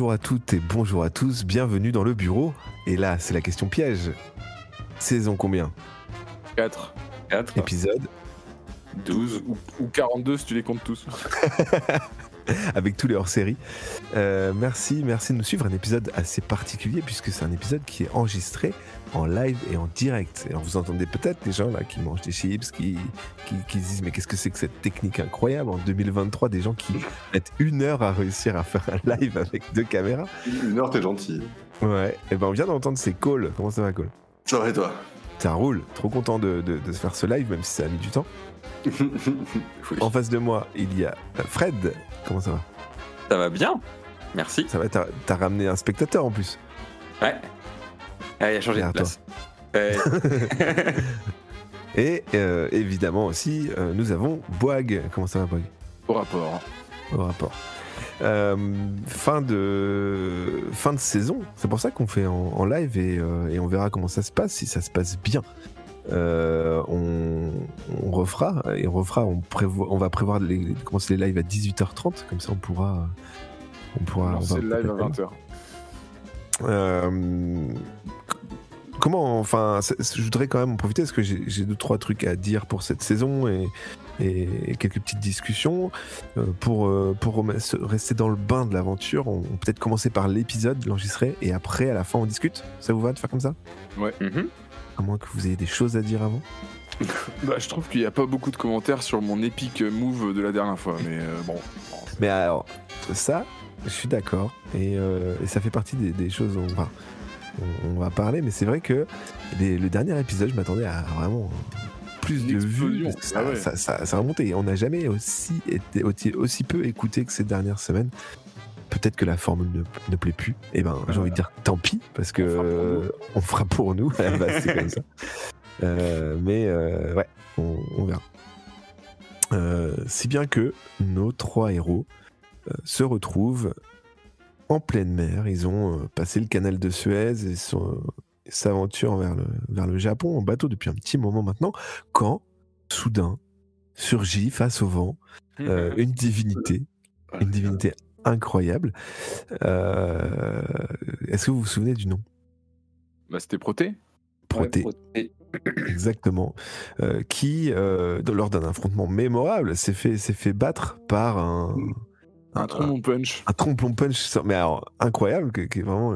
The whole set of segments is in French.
Bonjour à toutes et bonjour à tous, bienvenue dans le bureau. Et là, c'est la question piège. Saison combien ? 4. Épisode 12 ou 42 si tu les comptes tous. avec tous les hors-séries. Merci de nous suivre. Un épisode assez particulier puisque c'est un épisode qui est enregistré en live et en direct. Et alors vous entendez peut-être les gens là qui mangent des chips, qui disent mais qu'est-ce que c'est que cette technique incroyable en 2023, des gens qui mettent 1 heure à réussir à faire un live avec 2 caméras. 1 heure, t'es gentil. Ouais, et ben on vient d'entendre ces calls. Comment ça va, Cole ? Ça va et toi ? Ça roule, trop content de se faire ce live même si ça a mis du temps. Oui. En face de moi, il y a Fred. Comment ça va ? Ça va bien, merci. Ça va, t'as ramené un spectateur en plus. Ouais. Ah, il a changé de Derrière place. Et évidemment aussi, nous avons Boag. Comment ça va, Boag ? Au rapport. Au rapport. Fin de saison. C'est pour ça qu'on fait en live et on verra comment ça se passe, si ça se passe bien. On refera, on va prévoir de commencer les lives à 18h30, comme ça on pourra lancer le live à 20h. Comment, enfin, je voudrais quand même en profiter parce que j'ai 2-3 trucs à dire pour cette saison et quelques petites discussions pour rester dans le bain de l'aventure. On peut peut-être commencer par l'épisode, l'enregistrer, et après à la fin on discute. Ça vous va de faire comme ça ? Ouais. À moins que vous ayez des choses à dire avant. Bah, je trouve qu'il n'y a pas beaucoup de commentaires sur mon épique move de la dernière fois, mais bon. Mais alors, ça, je suis d'accord, et ça fait partie des choses dont on va parler, mais c'est vrai que le dernier épisode, je m'attendais à vraiment plus de vues. Ça a remonté. On n'a jamais aussi peu écouté que ces dernières semaines. Peut-être que la formule ne plaît plus. Eh ben, j'ai envie de dire tant pis, parce que on fera pour nous. Bah, c'est comme ça. Ouais, on verra. Si bien que nos 3 héros se retrouvent en pleine mer. Ils ont passé le canal de Suez et s'aventurent vers le Japon en bateau depuis un petit moment maintenant, quand soudain surgit face au vent une divinité incroyable. Est-ce que vous vous souvenez du nom ? Bah, c'était Proté. Proté. Ouais, exactement. Qui, lors d'un affrontement mémorable, s'est fait battre par un trombone punch. Un trombone punch, mais alors incroyable, qui est vraiment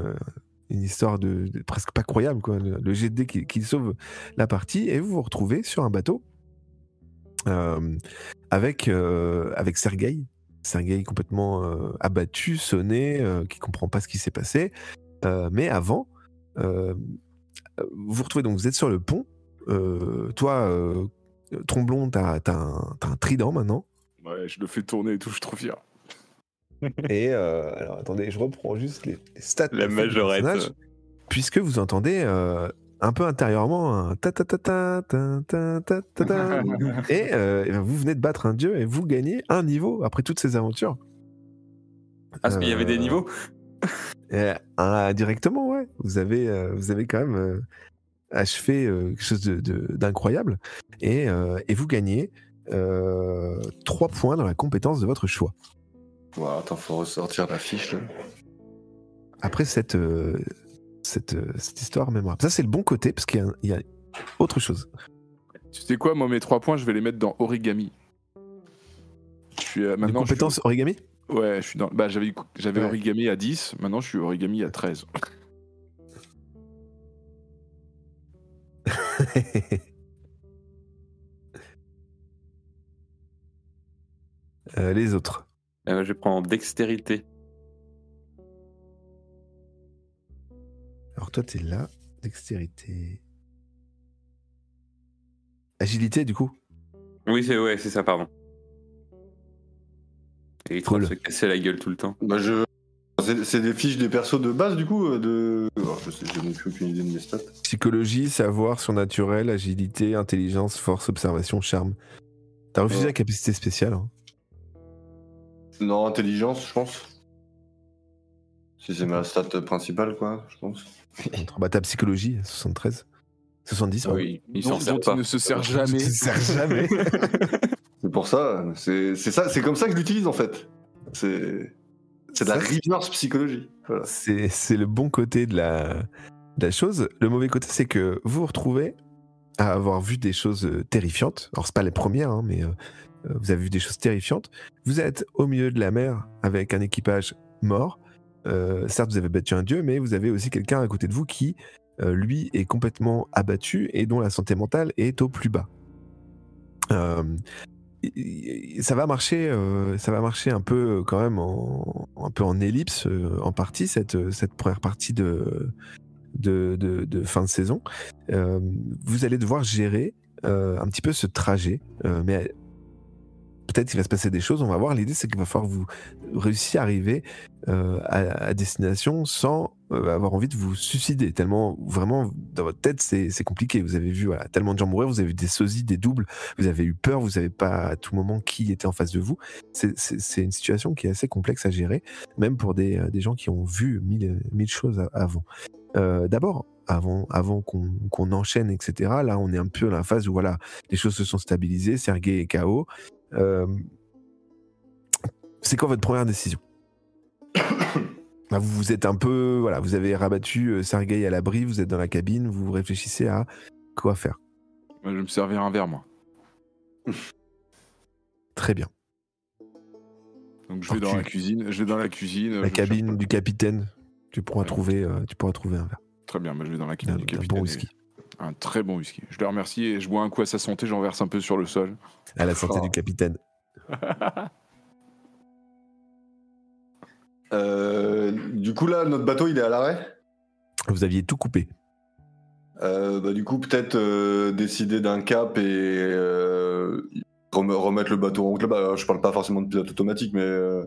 une histoire de presque pas croyable, quoi. Le jet de dés qui sauve la partie, et vous vous retrouvez sur un bateau avec Sergueï complètement abattu, sonné, qui comprend pas ce qui s'est passé. Mais avant, vous vous retrouvez, donc vous êtes sur le pont. Toi, Tromblon, t'as un trident maintenant. Ouais, je le fais tourner et tout, je suis trop fier. Et alors attendez, je reprends juste les stats. La majorette. Puisque vous entendez un peu intérieurement un ta ta ta ta ta ta ta ta ta. Et vous venez de battre un dieu et vous gagnez un niveau après toutes ces aventures. Parce qu'il y avait des niveaux. Indirectement, ouais. Vous avez quand même achevé quelque chose d'incroyable. Et vous gagnez 3 points dans la compétence de votre choix. Wow, attends, faut ressortir la fiche là. Après cette histoire mémorable. Ça, c'est le bon côté, parce qu'il y a autre chose. Tu sais quoi, moi mes 3 points, je vais les mettre dans origami. Je suis maintenant. Les compétences origami ? Ouais, je suis dans. Bah, j'avais origami à 10, maintenant je suis origami à 13. Les autres. Je prends dextérité. Alors toi, t'es là, dextérité. Agilité, du coup ? Oui, c'est ça, pardon. Et il faut se casser la gueule tout le temps. Bah, c'est des fiches des persos de base, du coup Alors, je n'ai plus aucune idée de mes stats. Psychologie, savoir, surnaturel, agilité, intelligence, force, observation, charme. T'as refusé la capacité spéciale, hein ? Non, intelligence, je pense. Si c'est ma stat principale, quoi, je pense. Bah, ta psychologie, 73. 70, oui, il s'en sert dont pas. Il ne se sert jamais. Il ne se sert jamais. C'est pour ça, c'est comme ça que je l'utilise en fait. C'est de la Ça, reverse psychologie. Voilà. c'est le bon côté de la chose. Le mauvais côté, c'est que vous vous retrouvez à avoir vu des choses terrifiantes. Alors, c'est pas les premières, hein, mais vous avez vu des choses terrifiantes. Vous êtes au milieu de la mer avec un équipage mort. Certes, vous avez battu un dieu, mais vous avez aussi quelqu'un à côté de vous qui, lui, est complètement abattu et dont la santé mentale est au plus bas. Ça va marcher un peu quand même un peu en ellipse en partie cette première partie de fin de saison. Vous allez devoir gérer un petit peu ce trajet, mais peut-être qu'il va se passer des choses, on va voir. L'idée, c'est qu'il va falloir que vous réussissiez à arriver à destination sans avoir envie de vous suicider. Tellement, vraiment, dans votre tête, c'est compliqué. Vous avez vu tellement de gens mourir, vous avez vu des sosies, des doubles, vous avez eu peur, vous savez pas à tout moment qui était en face de vous. C'est une situation qui est assez complexe à gérer, même pour des gens qui ont vu mille choses avant. D'abord, avant qu'on enchaîne, etc., là, on est un peu dans la phase où voilà, les choses se sont stabilisées, Sergei est KO. C'est quoi votre première décision? Vous êtes un peu, voilà, vous avez rabattu Sergei à l'abri, vous êtes dans la cabine, vous réfléchissez à quoi faire. Je vais me servir un verre, moi. Très bien. Donc je vais dans la cuisine. La cabine du capitaine, tu pourras trouver un verre. Très bien, je vais dans la cabine du capitaine. Un bon whisky. Un très bon whisky. Je le remercie et je bois un coup à sa santé, j'en verse un peu sur le sol. À la santé du capitaine. Du coup, là, notre bateau, il est à l'arrêt. Vous aviez tout coupé. Du coup, peut-être décider d'un cap et remettre le bateau en route là-bas. Je parle pas forcément de pilote automatique, mais...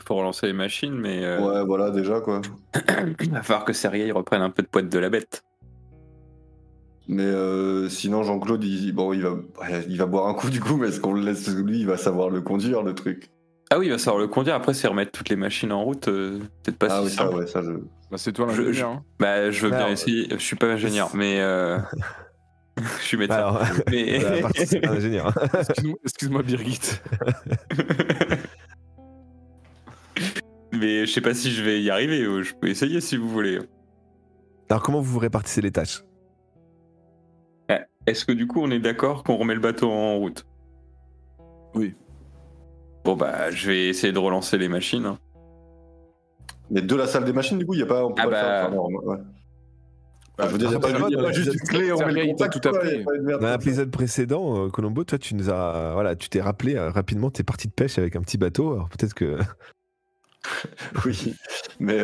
Faut relancer les machines, mais... Ouais, voilà, déjà, quoi. Il va falloir que Sergei reprenne un peu de poids de la bête. Mais sinon, Jean-Claude, il va boire un coup, du coup, mais est-ce qu'on le laisse... Lui, il va savoir le conduire, le truc. Ah oui, il va savoir le conduire. Après, c'est remettre toutes les machines en route. Peut-être pas si simple. Ouais, ça, je... c'est toi l'ingénieur. Hein. Je veux bien essayer. Je suis pas ingénieur, mais... je suis médecin. Alors, mais... la partie, c'est pas ingénieur. Excuse-moi, Birgit. Mais je sais pas si je vais y arriver. Je peux essayer si vous voulez. Alors, comment vous répartissez les tâches? Est-ce que du coup, on est d'accord qu'on remet le bateau en route? Oui. Bon, je vais essayer de relancer les machines. Hein. Mais de la salle des machines, du coup, il n'y a pas... On peut pas le faire. Enfin, non, ouais. Je veux dire, il n'y a pas juste une clé, on met le contact, tout appris. Dans l'épisode précédent, Colombo, toi, tu t'es rappelé rapidement tes parties de pêche avec un petit bateau. Alors peut-être que... Oui, mais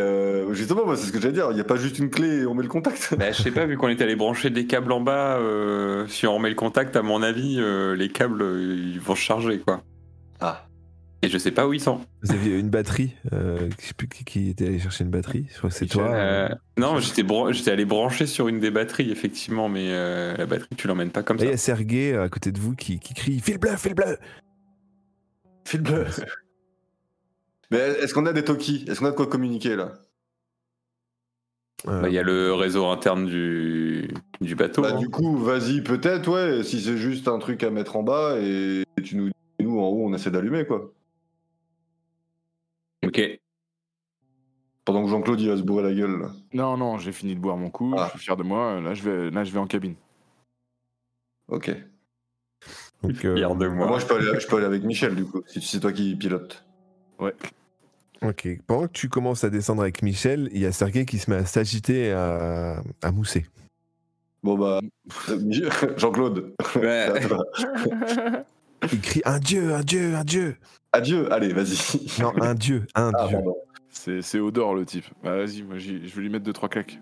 justement, moi, c'est ce que j'allais dire. Il n'y a pas juste une clé et on met le contact. Je sais pas, vu qu'on est allé brancher des câbles en bas, si on remet le contact, à mon avis, les câbles, ils vont se charger, quoi. Ah. Et je sais pas où ils sont. Vous aviez une batterie. Je sais plus qui était allé chercher une batterie. Je crois que c'est toi. Non, j'étais allé brancher sur une des batteries, effectivement, mais la batterie, tu l'emmènes pas comme ça. Il y a Sergei à côté de vous qui crie « Fil bleu, fil bleu !» Fil bleu. Mais est-ce qu'on a des talkies? Est-ce qu'on a de quoi communiquer, là? Il y a le réseau interne du bateau. Du coup, vas-y, peut-être, ouais, si c'est juste un truc à mettre en bas et tu nous dis, nous, en haut, on essaie d'allumer, quoi. Ok. Pendant que Jean-Claude, il va se bourrer la gueule, là. Non, j'ai fini de boire mon coup, je suis fier de moi, là je vais en cabine. Ok. Donc, fier de moi. Moi, je peux aller avec Michel, du coup, si c'est toi qui pilote. Ouais. Ok. Pendant que tu commences à descendre avec Michel, il y a Sergei qui se met à s'agiter, à mousser. Bon, Jean-Claude. Ouais. Il crie « Un dieu, un dieu, un dieu !» Adieu, allez, vas-y. Non, un dieu, un dieu. Pardon. C'est Odor, le type. Vas-y, moi je vais lui mettre 2-3 claques.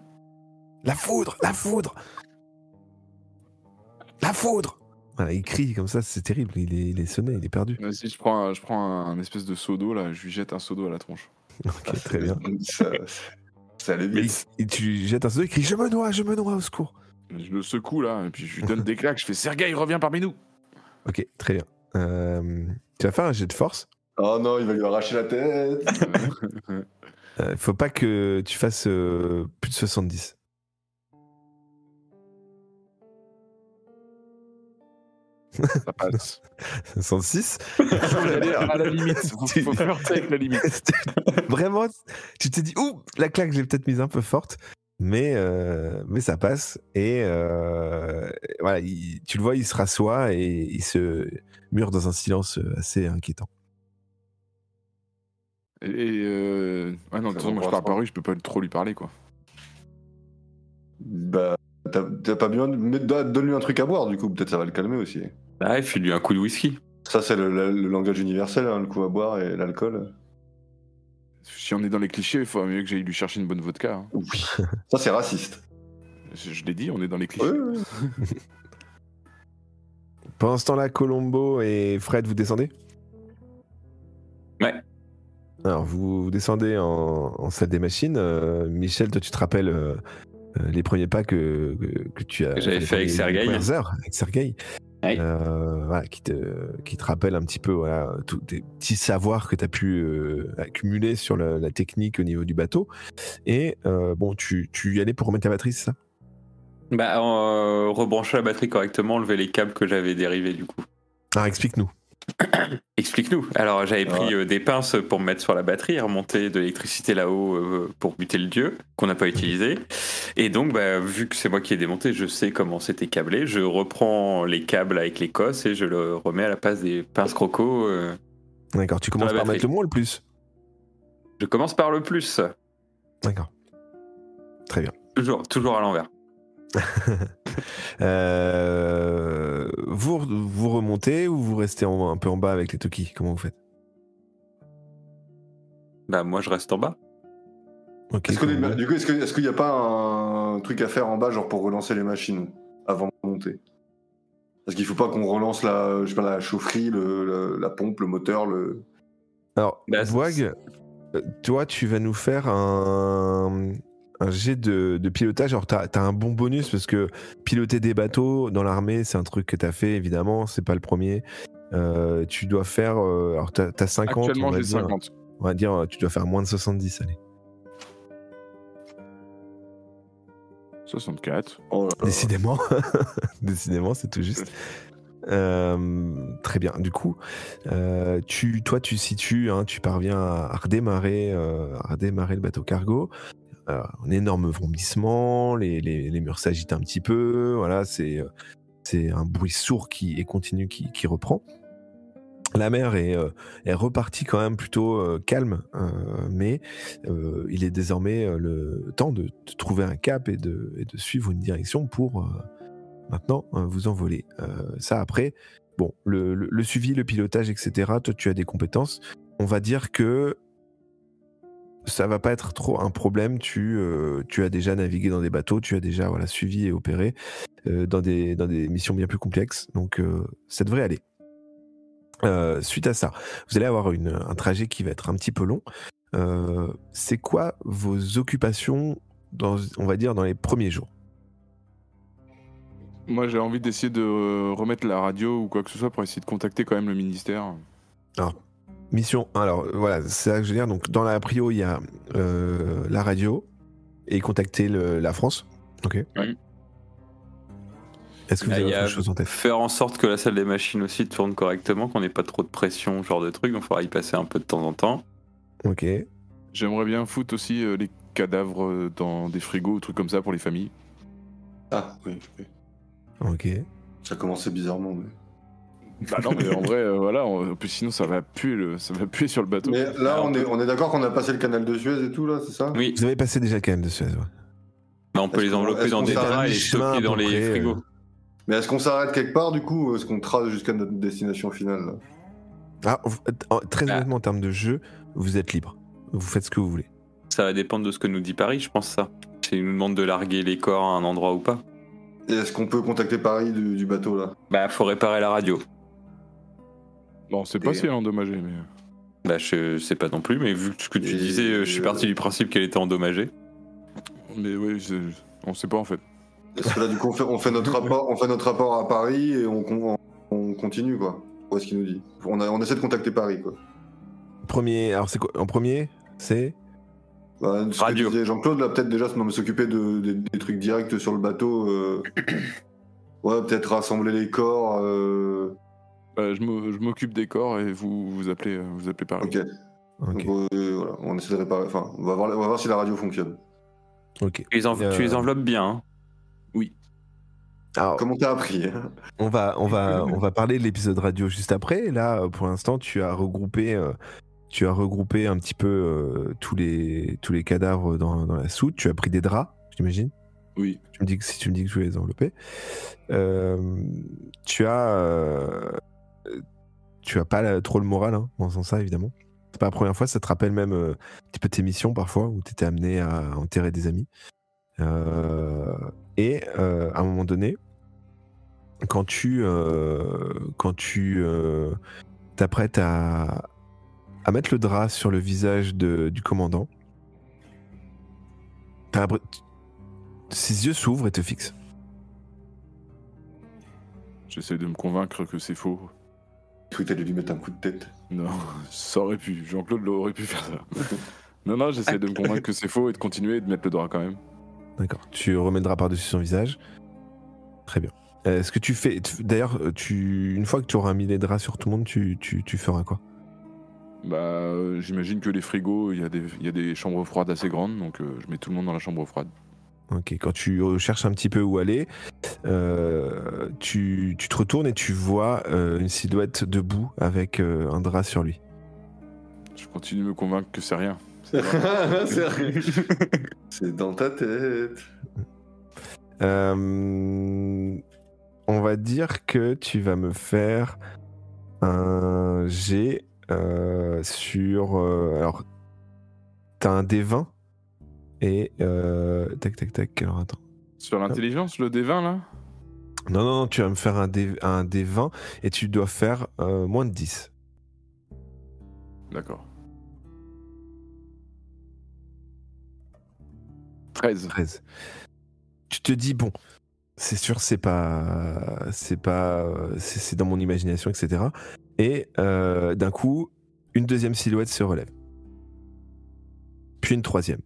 La foudre, la foudre, la foudre. Voilà, il crie comme ça, c'est terrible. Il est sonné, il est perdu. Vas-y, je prends un espèce de seau d'eau là, je lui jette un seau d'eau à la tronche. Ok, très bien. Ça allait vite. Et tu jettes un seau, il crie « Je me noie, au secours !» Je le secoue là, et puis je lui donne des claques, je fais Sergei, reviens parmi nous. Ok, très bien. Tu vas faire un jet de force. Oh non, il va lui arracher la tête. Faut pas que tu fasses plus de 70. Ça passe. 106. Faut y aller à la limite. Faut flirter avec la limite. Vraiment, tu t'es dit, ouh, la claque, j'ai peut-être mise un peu forte, mais ça passe. Et voilà, tu le vois, il se rassoit et il se mure dans un silence assez inquiétant. Ah non, de toute façon, moi je parle par rue, je peux pas trop lui parler, quoi. Bah, t'as pas besoin de... Donne-lui un truc à boire, du coup, peut-être ça va le calmer aussi. Ah, il fait lui un coup de whisky. Ça, c'est le langage universel, hein, le coup à boire et l'alcool. Si on est dans les clichés, il faut mieux que j'aille lui chercher une bonne vodka. Hein. Oui. Ça, c'est raciste. Je l'ai dit, on est dans les clichés. Oui. Pendant ce temps-là, Colombo et Fred, vous descendez ? Ouais. Alors, vous descendez en salle des machines. Michel, toi, tu te rappelles les premiers pas que tu as... Que j'avais fait avec Sergueï. Les premières heures avec Sergueï. Ouais. Voilà, qui te rappelle un petit peu voilà, tous tes petits savoirs que tu as pu accumuler sur la technique au niveau du bateau. Et bon, tu y allais pour remettre ta batterie, c'est ça ? Bah, rebrancher la batterie correctement, enlever les câbles que j'avais dérivés du coup. Alors, explique-nous. Explique-nous. Alors, j'avais pris des pinces pour me mettre sur la batterie, remonter de l'électricité là-haut pour buter le dieu, qu'on n'a pas utilisé. Et donc, bah, vu que c'est moi qui ai démonté, je sais comment c'était câblé. Je reprends les câbles avec les cosses et je le remets à la place des pinces croco. D'accord, tu commences par mettre le moins ou le plus ? Je commence par le plus. D'accord. Très bien. Toujours à l'envers. Vous remontez ou vous restez un peu en bas avec les Toki ? Comment vous faites ? Bah moi je reste en bas. Okay, Du coup, est-ce qu'il n'y a pas un truc à faire en bas, genre pour relancer les machines avant de monter ? Parce qu'il faut pas qu'on relance la chaufferie, la pompe, le moteur, Alors, Boag, toi tu vas nous faire un jet de pilotage. Alors t'as un bon bonus parce que piloter des bateaux dans l'armée, c'est un truc que t'as fait, évidemment, c'est pas le premier. Tu dois faire... alors t'as 50. Actuellement j'ai 50. On va dire tu dois faire moins de 70, allez. 64. Oh là là. Décidément. Décidément, c'est tout juste. Très bien. Du coup, toi tu situes, hein, tu parviens à redémarrer le bateau cargo. Un énorme vomissement, les murs s'agitent un petit peu, voilà, c'est un bruit sourd et continu qui reprend. La mer est repartie quand même plutôt calme, mais il est désormais le temps de trouver un cap et de suivre une direction pour maintenant vous envoler. Ça après, bon, le suivi, le pilotage, etc., toi tu as des compétences. On va dire que ça va pas être trop un problème. Tu as déjà navigué dans des bateaux, tu as déjà suivi et opéré dans des missions bien plus complexes, donc ça devrait aller. Suite à ça, vous allez avoir un trajet qui va être un petit peu long. C'est quoi vos occupations on va dire dans les premiers jours ? Moi j'ai envie d'essayer de remettre la radio ou quoi que ce soit pour essayer de contacter quand même le ministère. Alors, mission. Alors voilà, c'est ça que je veux dire. Donc dans la prio, il y a la radio et contacter la France. Ok. Oui. Est-ce que vous avez autre chose en tête ? Faire en sorte que la salle des machines aussi tourne correctement, qu'on n'ait pas trop de pression, genre de truc. Donc il faudra y passer un peu de temps en temps. Ok. J'aimerais bien foutre aussi les cadavres dans des frigos ou trucs comme ça pour les familles. Ah, oui. Ok. Ça commençait bizarrement, mais... Bah non, mais en vrai, voilà, puis sinon ça va puer sur le bateau. Mais là, on est d'accord qu'on a passé le canal de Suez et tout, là, c'est ça ? Oui. Vous avez passé déjà le canal de Suez, ouais. Bah, on peut les envelopper dans des draps et les stocker dans les frigos. Mais est-ce qu'on s'arrête quelque part, du coup, ou est-ce qu'on trace jusqu'à notre destination finale, là ? Très honnêtement, en termes de jeu, vous êtes libre. Vous faites ce que vous voulez. Ça va dépendre de ce que nous dit Paris, je pense ça. S'il nous demande de larguer les corps à un endroit ou pas. Et est-ce qu'on peut contacter Paris du bateau, là ? Bah, faut réparer la radio. Bon, c'est pas si elle est endommagée, mais... Bah, je sais pas non plus, mais vu ce que tu disais, je suis parti du principe qu'elle était endommagée. Mais oui, on sait pas en fait. Parce que là, du coup, on fait notre rapport à Paris et on continue, quoi. Où est-ce qu'il nous dit ? On essaie de contacter Paris, quoi. Alors c'est quoi ? En premier, c'est... Ce que disait Jean-Claude, là, peut-être déjà s'occuper des trucs directs sur le bateau. Ouais, peut-être rassembler les corps. Je m'occupe des corps et vous appelez Paris. Ok. Ok. Donc voilà, on essaie de réparer. Enfin, on va voir si la radio fonctionne. Ok. Tu les enveloppes bien. Hein. Oui. Alors, Comme on t'a appris. Hein. on va parler de l'épisode radio juste après. Et là, pour l'instant, tu as regroupé un petit peu tous les cadavres dans la soute. Tu as pris des draps, j'imagine. Oui. Si tu me dis que je vais les envelopper. Tu as pas trop le moral en faisant ça, évidemment. C'est pas la première fois, ça te rappelle même un petit peu tes missions parfois où tu étais amené à enterrer des amis. Et à un moment donné, quand tu t'apprêtes à mettre le drap sur le visage du commandant, ses yeux s'ouvrent et te fixent. J'essaie de me convaincre que c'est faux. Je crois que t'allais lui mettre un coup de tête. Non, ça aurait pu. Jean-Claude aurait pu faire ça. Non, j'essaie de me convaincre que c'est faux et de continuer et de mettre le drap quand même. D'accord. Tu remets le drap par-dessus son visage. Très bien. Ce que tu fais... D'ailleurs, une fois que tu auras mis les draps sur tout le monde, tu feras quoi? J'imagine que les frigos, il y a des chambres froides assez grandes, donc je mets tout le monde dans la chambre froide. Ok, quand tu cherches un petit peu où aller, tu te retournes et tu vois une silhouette debout avec un drap sur lui. Je continue de me convaincre que c'est rien. C'est vrai. C'est dans ta tête. On va dire que tu vas me faire un jet sur... alors, t'as un D20 et... tac, alors attends. Sur l'intelligence, le D20 là? Non, tu vas me faire un D20 et tu dois faire moins de 10. D'accord. 13. Tu te dis, bon, c'est sûr, c'est dans mon imagination, etc. Et d'un coup, une deuxième silhouette se relève. Puis une troisième.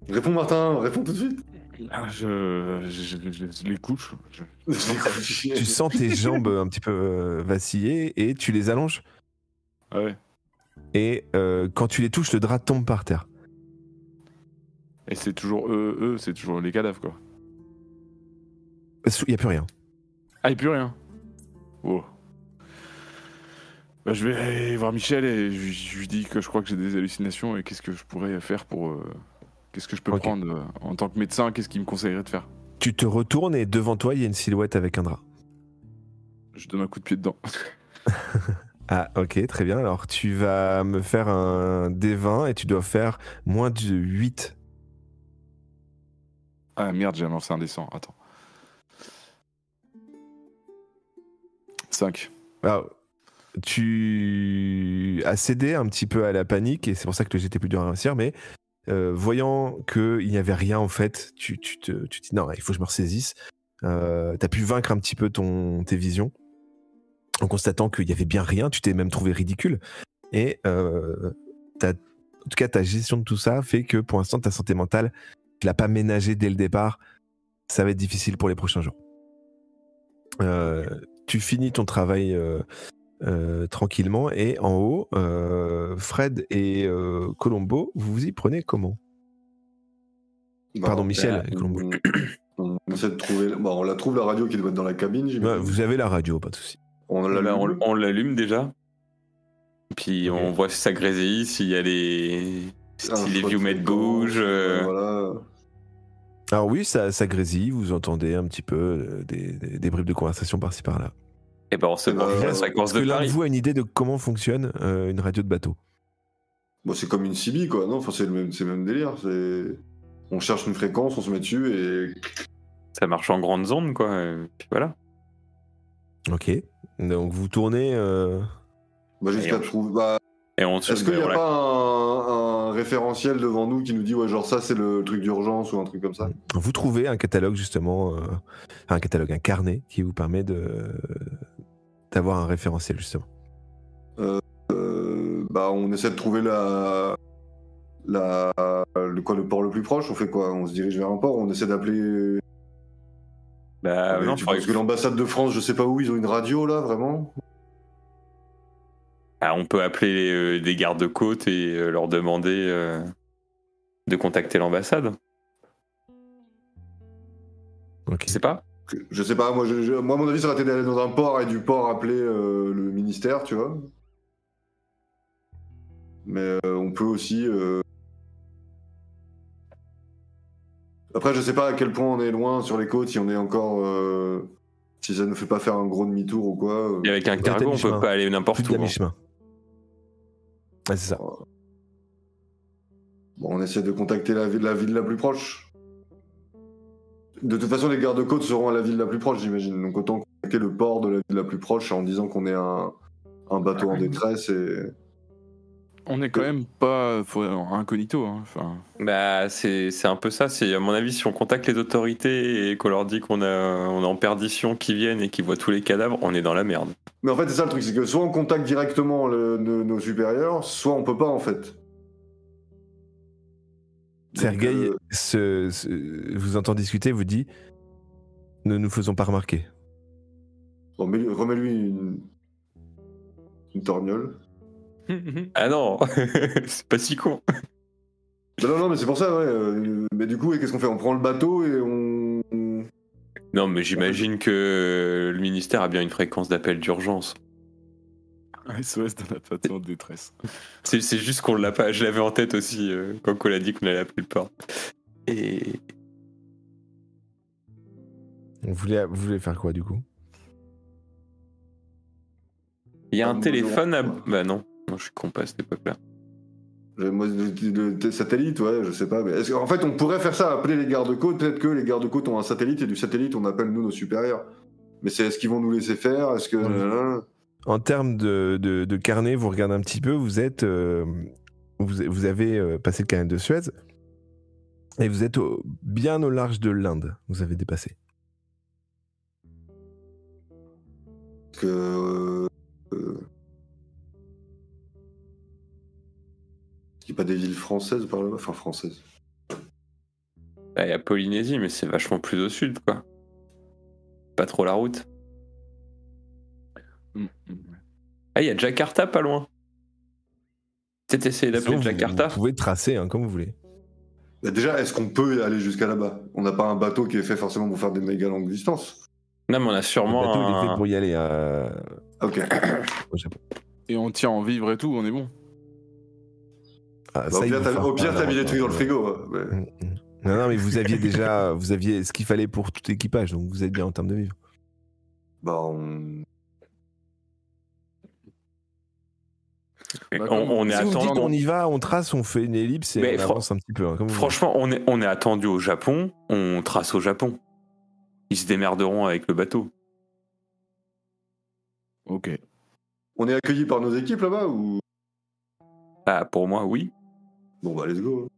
Réponds Martin, réponds tout de suite. Je les couche. Tu sens tes jambes un petit peu vaciller et tu les allonges. Ah ouais. Et quand tu les touches, le drap tombe par terre. Et c'est toujours eux, c'est toujours les cadavres quoi. Il n'y a plus rien. Ah, il n'y a plus rien. Oh. Je vais aller voir Michel et je lui dis que je crois que j'ai des hallucinations et qu'est-ce que je pourrais faire pour... qu'est-ce que je peux prendre en tant que médecin? Qu'est-ce qu'il me conseillerait de faire? Tu te retournes et devant toi, il y a une silhouette avec un drap. Je donne un coup de pied dedans. Ah, ok, très bien. Alors, tu vas me faire un D20 et tu dois faire moins de 8. Ah merde, j'ai lancé un D100. Attends. 5. Alors, tu as cédé un petit peu à la panique et c'est pour ça que le jet était plus dur à réussir, mais voyant qu'il n'y avait rien en fait, tu te dis non, il faut que je me ressaisisse. T'as pu vaincre un petit peu tes visions en constatant qu'il n'y avait bien rien, tu t'es même trouvé ridicule. Et en tout cas, ta gestion de tout ça fait que pour l'instant, ta santé mentale, tu l'as pas ménagée dès le départ. Ça va être difficile pour les prochains jours. Tu finis ton travail tranquillement et en haut, Fred et Colombo, vous vous y prenez comment? Pardon, Michel et Colombo. On essaie de trouver... on la trouve la radio qui doit être dans la cabine, j'imagine. Vous avez la radio, pas de souci. On l'allume déjà. Puis on voit si ça grésille, s'il y a les viewmates bougent. Voilà. Alors oui, ça grésille, vous entendez un petit peu des bribes de conversation par-ci par-là. Et ben on se branche à la course de Est-ce que l'un Paris. de vous a une idée de comment fonctionne une radio de bateau? Bon, c'est comme une CB, quoi, non? Enfin, c'est le même délire. On cherche une fréquence, on se met dessus et... Ça marche en grande ondes, quoi. Et puis voilà. Ok. Donc vous tournez... jusqu'à trouver... Est-ce qu'il n'y a pas un référentiel devant nous qui nous dit, ouais, genre ça, c'est le truc d'urgence ou un truc comme ça? Vous trouvez un catalogue, justement, un carnet qui vous permet d'avoir un référentiel, justement. On essaie de trouver le port le plus proche. On fait quoi? On se dirige vers un port, on essaie d'appeler Bah, non, Tu penses que l'ambassade de France, je sais pas où, ils ont une radio là, vraiment? Ah, on peut appeler des gardes-côtes et leur demander de contacter l'ambassade. Ok. Je sais pas. Je sais pas, moi, moi, à mon avis, ça aurait été d'aller dans un port et du port appeler le ministère, tu vois. Mais on peut aussi. Après, je sais pas à quel point on est loin sur les côtes, si on est encore. Si ça ne fait pas faire un gros demi-tour ou quoi. Et avec un Peut-être cargo, à on mi-chemin. peut pas aller Plus n'importe de où. la hein. mi-chemin. Ouais, c'est ça. Bon, on essaie de contacter la ville la plus proche. De toute façon, les gardes-côtes seront à la ville la plus proche, j'imagine. Donc autant contacter le port de la ville la plus proche en disant qu'on est un bateau en détresse et. On est quand même pas incognito. Hein. Enfin, Bah, c'est un peu ça. C'est, à mon avis, si on contacte les autorités et qu'on leur dit on est en perdition, qu'ils viennent et qu'ils voient tous les cadavres, on est dans la merde. Mais en fait, c'est ça le truc, c'est que soit on contacte directement nos supérieurs, soit on peut pas en fait. Sergueï Donc, vous entend discuter, vous dit ne nous faisons pas remarquer. bon, remets-lui une torgnole. Ah non, c'est pas si con. Non, mais c'est pour ça, ouais. Mais du coup, qu'est-ce qu'on fait? On prend le bateau et on. Non, mais j'imagine que le ministère a bien une fréquence d'appel d'urgence. SOS dans la patente en détresse. C'est juste qu'on l'a pas. Je l'avais en tête aussi quand on a dit qu'on allait appeler le port. Et Vous voulez faire quoi du coup? il y a un Ah, téléphone à. bonjour. Bah non, je suis con pas à cette époque-là. Moi, le satellite, ouais, je sais pas. Mais en fait, on pourrait faire ça, appeler les gardes-côtes. Peut-être que les gardes-côtes ont un satellite et du satellite, on appelle nous nos supérieurs. Mais est-ce qu'ils vont nous laisser faire? Est-ce que. En termes de carnet, vous regardez un petit peu, vous avez passé le canal de Suez et vous êtes bien au large de l'Inde. Vous avez dépassé. Il n'y a pas des villes françaises par là-bas? Enfin, françaises. Bah, il y a Polynésie, mais c'est vachement plus au sud, quoi. Pas trop la route. Ah, il y a Jakarta pas loin. Peut-être essayer d'appeler Sinon, Jakarta. Vous pouvez tracer comme vous voulez. Bah, déjà, est-ce qu'on peut aller jusqu'à là-bas? On n'a pas un bateau qui est fait forcément pour faire des méga longues distances. Non, mais on a Le sûrement bateau, il est fait pour y aller Ok. au Japon. Et on tient en vivre et tout, on est bon. Ah, Bah, ça, il vous fera au pire, pas t'as mis des l'avantage. trucs dans le frigo. Ouais. Non, mais vous aviez déjà ce qu'il fallait pour tout équipage, donc vous êtes bien en termes de vivre. Bah, on. on est Si vous me dites attendu. on y va, on trace, on fait une ellipse et Mais on avance un petit peu. Comme vous Franchement, on est attendu au Japon, on trace au Japon. Ils se démerderont avec le bateau. Ok. On est accueillis par nos équipes là-bas ou. Bah, pour moi, oui. Bon, bah, let's go.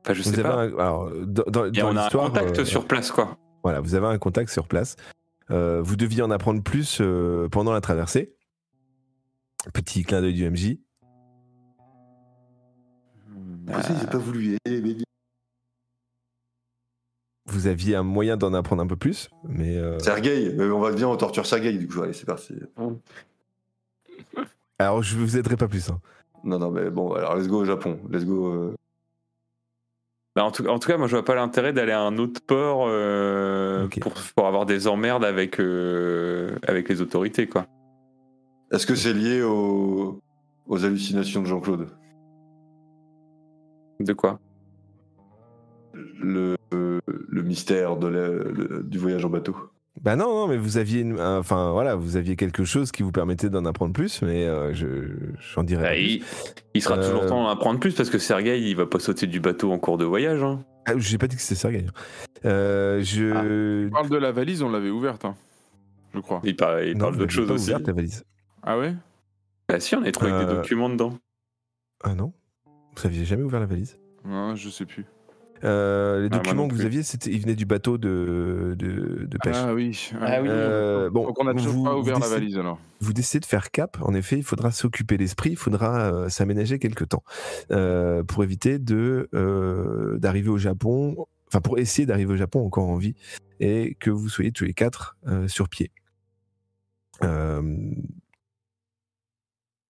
Enfin, je Vous sais avez pas. alors, dans Et on a un l'histoire, contact sur place, quoi. Voilà, vous avez un contact sur place. Vous deviez en apprendre plus pendant la traversée. Petit clin d'œil du MJ. Après, j'ai pas voulu. Vous aviez un moyen d'en apprendre un peu plus, mais Sergueï, on va bien, on torture Sergueï du coup. Allez, c'est parti. alors je vous aiderai pas plus. Hein. Non, mais bon, alors let's go au Japon. Let's go. Bah, en tout cas, moi, je vois pas l'intérêt d'aller à un autre port Ok. pour avoir des emmerdes avec les autorités, quoi. Est-ce que c'est lié aux hallucinations de Jean-Claude? De quoi? Le mystère du voyage en bateau. Bah non, mais vous aviez, vous aviez quelque chose qui vous permettait d'en apprendre plus, mais j'en dirai Bah, pas plus. il sera toujours temps d'en apprendre plus parce que Sergueï, il va pas sauter du bateau en cours de voyage. Hein. Ah, j'ai pas dit que c'était Sergueï. On parle de la valise, on l'avait ouverte, hein, je crois. Il parle d'autre chose aussi. Ouverte, ta valise. Ah ouais? Bah si, on avait trouvé des documents dedans. Ah non, vous aviez jamais ouvert la valise. Non, je sais plus. Les documents non que vous plus. aviez, ils venaient du bateau de pêche. Ah oui. Ah oui. Bon, Donc on a toujours pas ouvert la valise alors. Vous décidez de faire cap. En effet, il faudra s'occuper l'esprit, il faudra s'aménager quelque temps pour éviter d'arriver au Japon enfin pour essayer d'arriver au Japon encore en vie, et que vous soyez tous les 4 sur pied.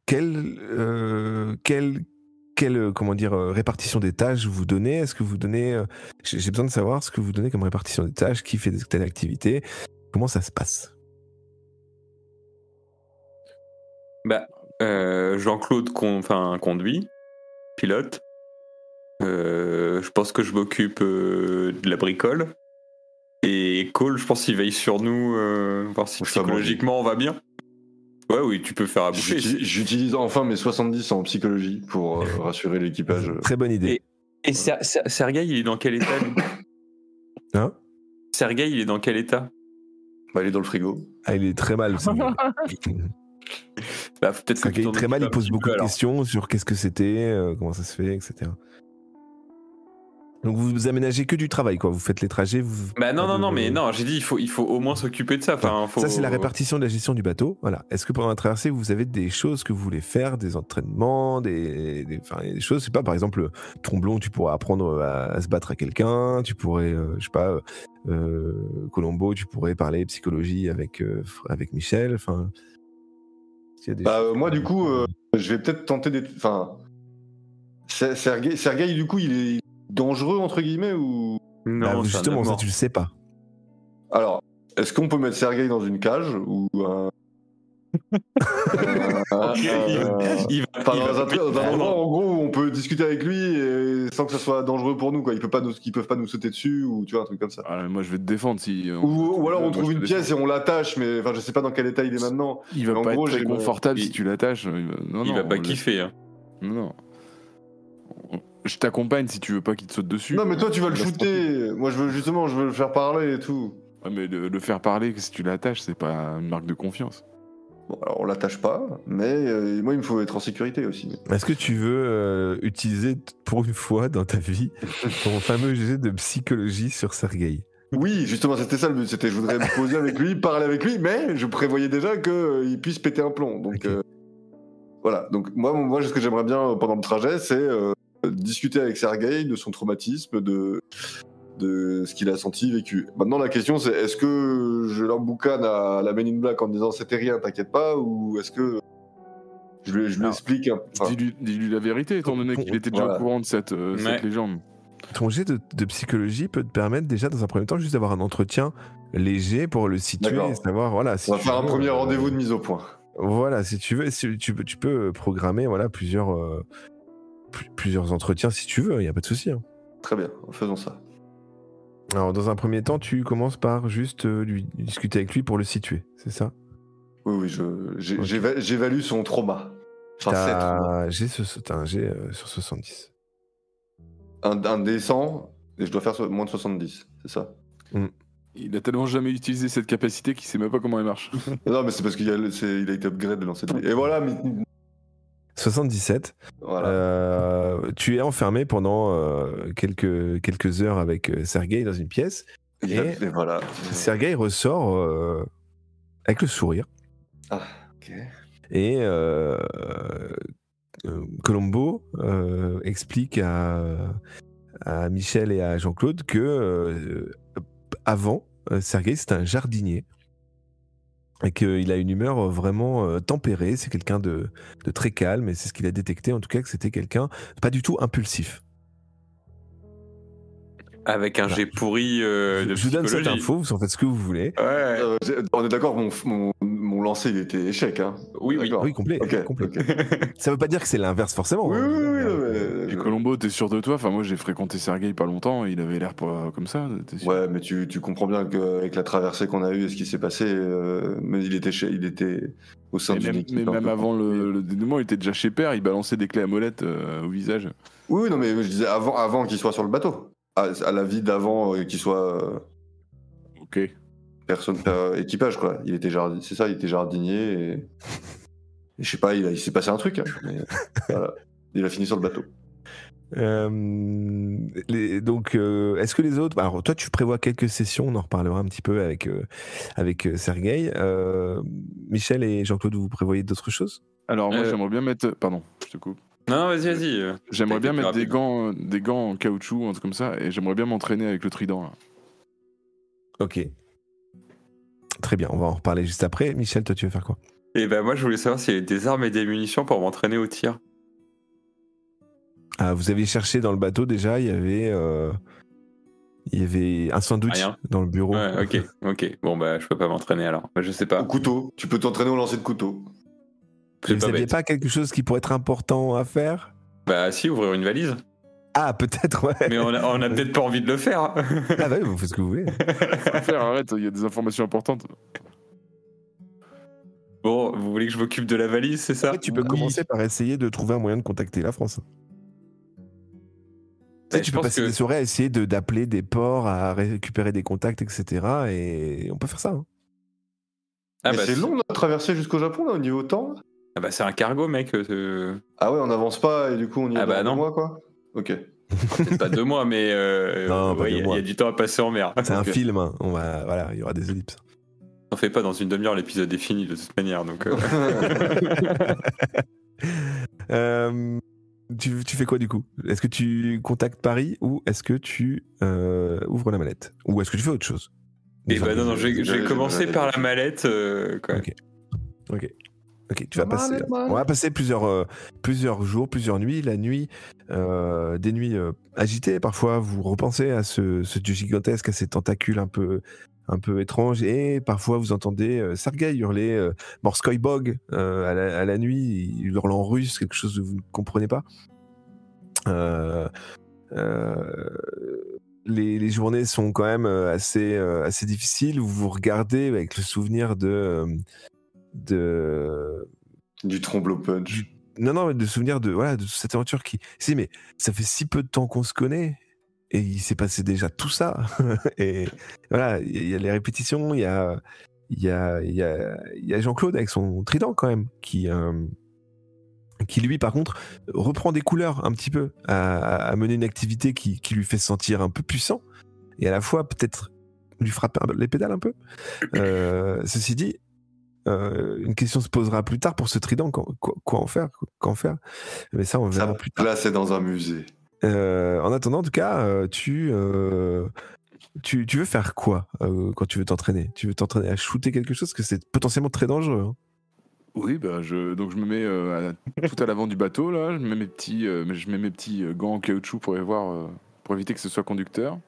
Quelle comment dire, répartition des tâches vous donnez? Est-ce que vous donnez... j'ai besoin de savoir ce que vous donnez comme répartition des tâches, qui fait telle activité, comment ça se passe? Jean-Claude conduit, pilote. Je pense que je m'occupe de la bricole. Et Cole, je pense qu'il veille sur nous, voir si psychologiquement on va bien. Ouais, oui, tu peux faire à bouffer. J'utilise enfin mes 70 en psychologie pour rassurer l'équipage. Très bonne idée. Et Sergueï, il est dans quel état, lui? Hein? Sergueï, il est dans quel état? Bah, il est dans le frigo. Ah, il est très mal. Peut-être il est très mal, il pose beaucoup de questions sur qu'est-ce que c'était, comment ça se fait, etc. Donc vous aménagez que du travail, quoi. Vous faites les trajets. Non, j'ai dit il faut au moins s'occuper de ça. Ça, c'est la répartition de la gestion du bateau. Voilà. Est-ce que pendant la traversée, vous avez des choses que vous voulez faire, des entraînements, des choses, je sais pas, par exemple, Tromblon, tu pourrais apprendre à se battre à quelqu'un. Tu pourrais, je sais pas, Colombo, tu pourrais parler psychologie avec Michel. Enfin, moi, du coup, je vais peut-être tenter des. Enfin, Sergueï, du coup, il est dangereux entre guillemets ou non? Justement, ça tu le sais pas. Alors, est-ce qu'on peut mettre Sergueï dans une cage ou dans un endroit en gros où on peut discuter avec lui et sans que ça soit dangereux pour nous, quoi. Ils peuvent pas nous sauter dessus ou tu vois un truc comme ça. Moi je vais te défendre si. Ou alors on trouve une pièce et on l'attache, mais enfin je sais pas dans quel état il est maintenant. Il va pas être très confortable si tu l'attaches. Il va pas kiffer. Hein. Non. Je t'accompagne si tu veux pas qu'il te saute dessus. Non mais toi tu vas le shooter. Moi je veux le faire parler et tout. Ouais, mais le faire parler, si tu l'attaches, c'est pas une marque de confiance. Bon, alors on l'attache pas, mais moi il me faut être en sécurité aussi. Est-ce que tu veux utiliser pour une fois dans ta vie ton fameux jet de psychologie sur Sergueï? Oui, justement, c'était ça le but. Je voudrais me poser avec lui, parler avec lui, mais je prévoyais déjà qu'il puisse péter un plomb. Donc voilà. Donc moi, ce que j'aimerais bien pendant le trajet, c'est discuter avec Sergueï de son traumatisme, de ce qu'il a senti, vécu. Maintenant, la question, c'est est-ce que je l'emboucane à la Men in Black en disant c'était rien, t'inquiète pas, ou est-ce que je lui explique dis-lui la vérité, étant donné qu'il était déjà au courant de cette légende. Ton jet de psychologie peut te permettre déjà, dans un premier temps, juste d'avoir un entretien léger pour le situer et savoir, voilà. On va faire un premier rendez-vous de mise au point. Voilà, si tu veux, tu peux programmer plusieurs entretiens si tu veux, il n'y a pas de souci. Hein. Très bien, faisons ça. Alors, dans un premier temps, tu commences par juste lui discuter avec lui pour le situer, c'est ça? Oui, j'évalue son trauma. Enfin, t'as un jet sur 70. Un D100, et je dois faire moins de 70, c'est ça? Il a tellement jamais utilisé cette capacité qu'il sait même pas comment elle marche. Non, mais c'est parce qu'il a été upgrade de lancer de dés. Et voilà, 77. Voilà. Tu es enfermé pendant quelques heures avec Sergueï dans une pièce. Et voilà. Sergueï ressort avec le sourire. Ah, ok. Et Colombo explique à Michel et à Jean-Claude que avant, Sergueï c'était un jardinier. Et qu'il a une humeur vraiment tempérée, c'est quelqu'un de très calme, et c'est ce qu'il a détecté, en tout cas, que c'était quelqu'un pas du tout impulsif. Avec un jet pourri de je vous donne cette psychologie. info, vous en faites ce que vous voulez. Ouais. On est d'accord, mon lancer, il était échec. Hein. Oui, complet. Okay. Ça veut pas dire que c'est l'inverse forcément. Oui, Et Colombo, t'es sûr de toi? Enfin, moi, j'ai fréquenté Sergueï pas longtemps, il avait l'air pas comme ça. Ouais, mais tu comprends bien qu'avec la traversée qu'on a eue et ce qui s'est passé, mais il était au sein d'une équipe. Mais même avant le dénouement, il était déjà chez Père, il balançait des clés à molette au visage. Oui, non, mais je disais avant qu'il soit sur le bateau. À la vie d'avant qu'il soit. Ok. Équipage, quoi. Il était jardinier et je sais pas, il s'est passé un truc. Hein, mais, voilà. Il a fini sur le bateau. Donc, est-ce que les autres... Alors, toi, tu prévois quelques sessions, on en reparlera un petit peu avec Sergueï. Michel et Jean-Claude, vous prévoyez d'autres choses? Alors, moi, j'aimerais bien mettre... Pardon, je te coupe. Non, vas-y. J'aimerais bien mettre T'as été des gants en caoutchouc, un truc comme ça, et j'aimerais bien m'entraîner avec le trident là. Ok. Très bien, on va en reparler juste après. Michel, toi, tu veux faire quoi? Et ben moi, je voulais savoir s'il y avait des armes et des munitions pour m'entraîner au tir. Ah, vous avez cherché dans le bateau déjà, il y avait un sandwich Rien. dans le bureau. Ouais, ok. Bon, bah, je peux pas m'entraîner alors. Bah, je sais pas. Au couteau. Tu peux t'entraîner au lancer de couteau. Et C'est vous pas n'aviez bête. pas quelque chose qui pourrait être important à faire? Bah, si, ouvrir une valise. Ah, peut-être, ouais. Mais on a peut-être pas envie de le faire. Ah bah oui, vous faites ce que vous voulez. Frère, arrête, il y a des informations importantes. Bon, vous voulez que je m'occupe de la valise, c'est ça? Après, tu peux commencer par essayer de trouver un moyen de contacter la France. Tu sais, je tu peux pense passer que- des soirées à essayer d'appeler des ports, à récupérer des contacts, etc. Et on peut faire ça. Hein. Ah Mais bah, c'est long notre traversée jusqu'au Japon là, au niveau temps là. Ah bah, c'est un cargo, mec. Ah ouais, on n'avance pas et du coup on y est Ah bah dans non. 2 mois quoi. Ok. C'est pas 2 mois, mais Non, pas ouais, 2 il mois. y a du temps à passer en mer. C'est un Ok. film. Hein. Voilà, il y aura des ellipses. On fait pas dans une demi-heure, l'épisode est fini de toute manière. Donc, Tu fais quoi du coup? Est-ce que tu contactes Paris ou est-ce que tu ouvres la mallette? Ou est-ce que tu fais autre chose? Et bah non, je vais j'ai- commencer j'ai- par la mallette. Quand même. Ok, tu vas passer. On va passer plusieurs jours, plusieurs nuits. La nuit, des nuits agitées. Parfois, vous repensez à ce dieu gigantesque, à ces tentacules un peu étranges. Et parfois, vous entendez Sergueï hurler Morskoy Bog à la nuit. Il hurle en russe, quelque chose que vous ne comprenez pas. Les journées sont quand même assez difficiles. Vous vous regardez avec le souvenir Du tromblot punch. Non, de souvenirs de cette aventure qui. Si, mais ça fait si peu de temps qu'on se connaît et il s'est passé déjà tout ça. Et voilà, il y a les répétitions, il y a Jean-Claude avec son trident quand même qui lui par contre reprend des couleurs un petit peu à mener une activité qui lui fait se sentir un peu puissant et à la fois peut-être lui frapper les pédales un peu. Ceci dit. Une question se posera plus tard pour ce trident. Quoi en faire? Mais ça, on verra plus tard. Là, c'est dans un musée. En attendant, en tout cas, tu veux faire quoi quand tu veux t'entraîner? Tu veux t'entraîner à shooter quelque chose? Parce que c'est potentiellement très dangereux. Hein. Oui, bah donc je me mets tout à l'avant du bateau là, je mets mes petits gants en caoutchouc pour éviter que ce soit conducteur.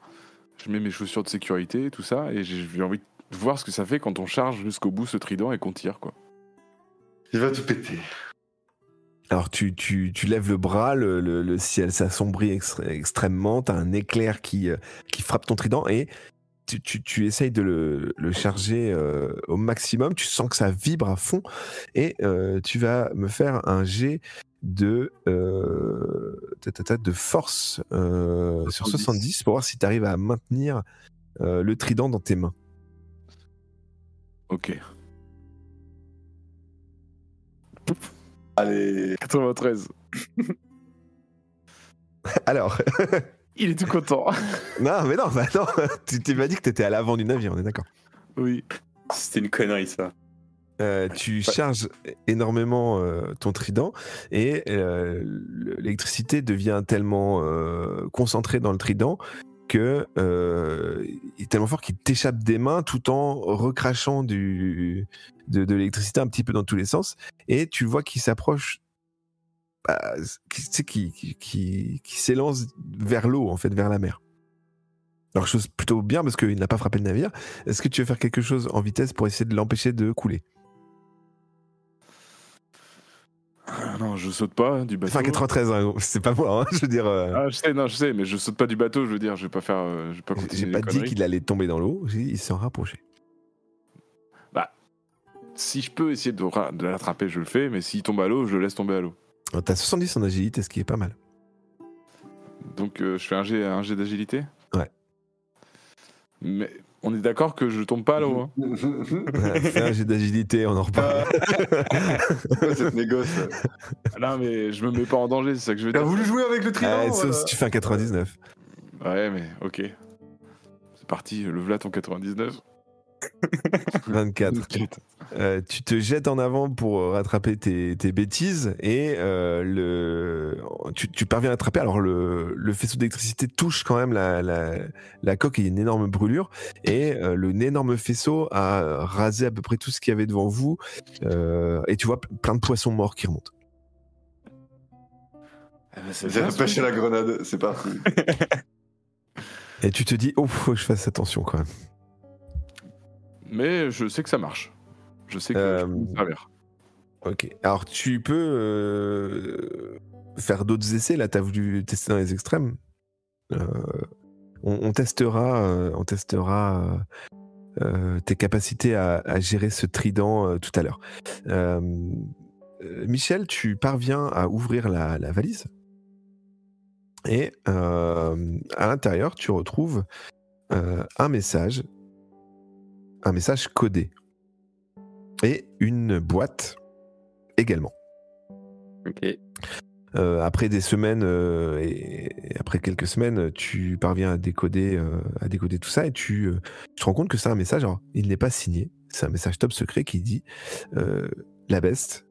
Je mets mes chaussures de sécurité, tout ça, et j'ai envie de voir ce que ça fait quand on charge jusqu'au bout ce trident et qu'on tire quoi. Il va tout péter. Alors tu lèves le bras, le ciel s'assombrit extrêmement, t'as un éclair qui frappe ton trident et tu essayes de le charger au maximum, tu sens que ça vibre à fond et tu vas me faire un jet de force sur 70 pour voir si tu arrives à maintenir le trident dans tes mains. Ok. Allez. 93. Alors, Il est tout content. non, mais non, bah non, tu m'as dit que t'étais à l'avant du navire, on est d'accord. Oui. C'était une connerie, ça. Tu charges énormément ton trident et l'électricité devient tellement concentrée dans le trident que il est tellement fort qu'il t'échappe des mains tout en recrachant de l'électricité un petit peu dans tous les sens et tu vois qu'il s'approche qui s'élance vers l'eau en fait, vers la mer. Alors chose plutôt bien parce qu'il n'a pas frappé le navire. Est-ce que tu veux faire quelque chose en vitesse pour essayer de l'empêcher de couler? Non, je saute pas du bateau. Enfin 93, hein, c'est pas moi, hein, je veux dire. Ah, je sais, mais je saute pas du bateau, je veux dire, je vais pas continuer J'ai les pas dit conneries. qu'il allait tomber dans l'eau, j'ai dit il s'en rapprochait. Si je peux essayer de l'attraper, je le fais, mais s'il tombe à l'eau, je le laisse tomber à l'eau. Alors, t'as 70 en agilité, ce qui est pas mal. Donc je fais un jet d'agilité. Ouais. Mais on est d'accord que je tombe pas à l'eau. Hein. Fais un jet d'agilité, on en reparle. C'est quoi cette négoce là? Non, mais je me mets pas en danger, c'est ça que je veux T'as dire. voulu jouer avec le trident? Sauf si tu fais un 99. Ouais, mais ok. C'est parti, le v'là ton 99. 24. Tu te jettes en avant pour rattraper tes bêtises et tu parviens à attraper. Alors le faisceau d'électricité touche quand même la coque et il y a une énorme brûlure. Et l'énorme faisceau a rasé à peu près tout ce qu'il y avait devant vous. Et tu vois plein de poissons morts qui remontent. J'ai repêché la grenade, c'est parti. Et tu te dis, oh, faut que je fasse attention quand même. Mais je sais que ça marche. Je sais que je peux me servir. Ok. Alors tu peux faire d'autres essais. Là, tu as voulu tester dans les extrêmes. On testera tes capacités à gérer ce trident tout à l'heure. Michel, tu parviens à ouvrir la valise. Et à l'intérieur, tu retrouves un message codé et une boîte également. Ok. Après des semaines et après quelques semaines, tu parviens à décoder tout ça et tu te rends compte que c'est un message. Alors, il n'est pas signé. C'est un message top secret qui dit la Beste.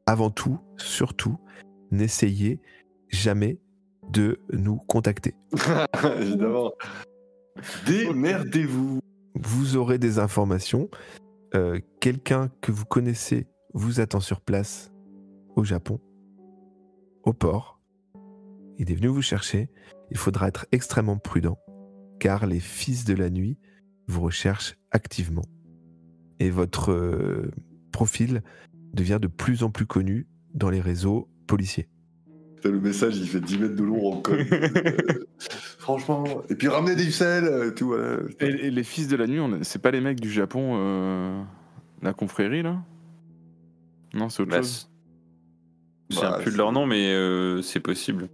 Avant tout, surtout, n'essayez jamais de nous contacter. Évidemment. Démerdez-vous. Vous aurez des informations. Quelqu'un que vous connaissez vous attend sur place au Japon, au port. Il est venu vous chercher. Il faudra être extrêmement prudent, car les fils de la nuit vous recherchent activement. Et votre profil devient de plus en plus connu dans les réseaux policiers. Le message, il fait 10 mètres de long en code. Franchement. Et puis ramenez des sels, tout. Voilà. Et les fils de la nuit, c'est pas les mecs du Japon, la confrérie, là? Non, c'est autre chose. Je ne sais plus de leur nom, mais c'est possible.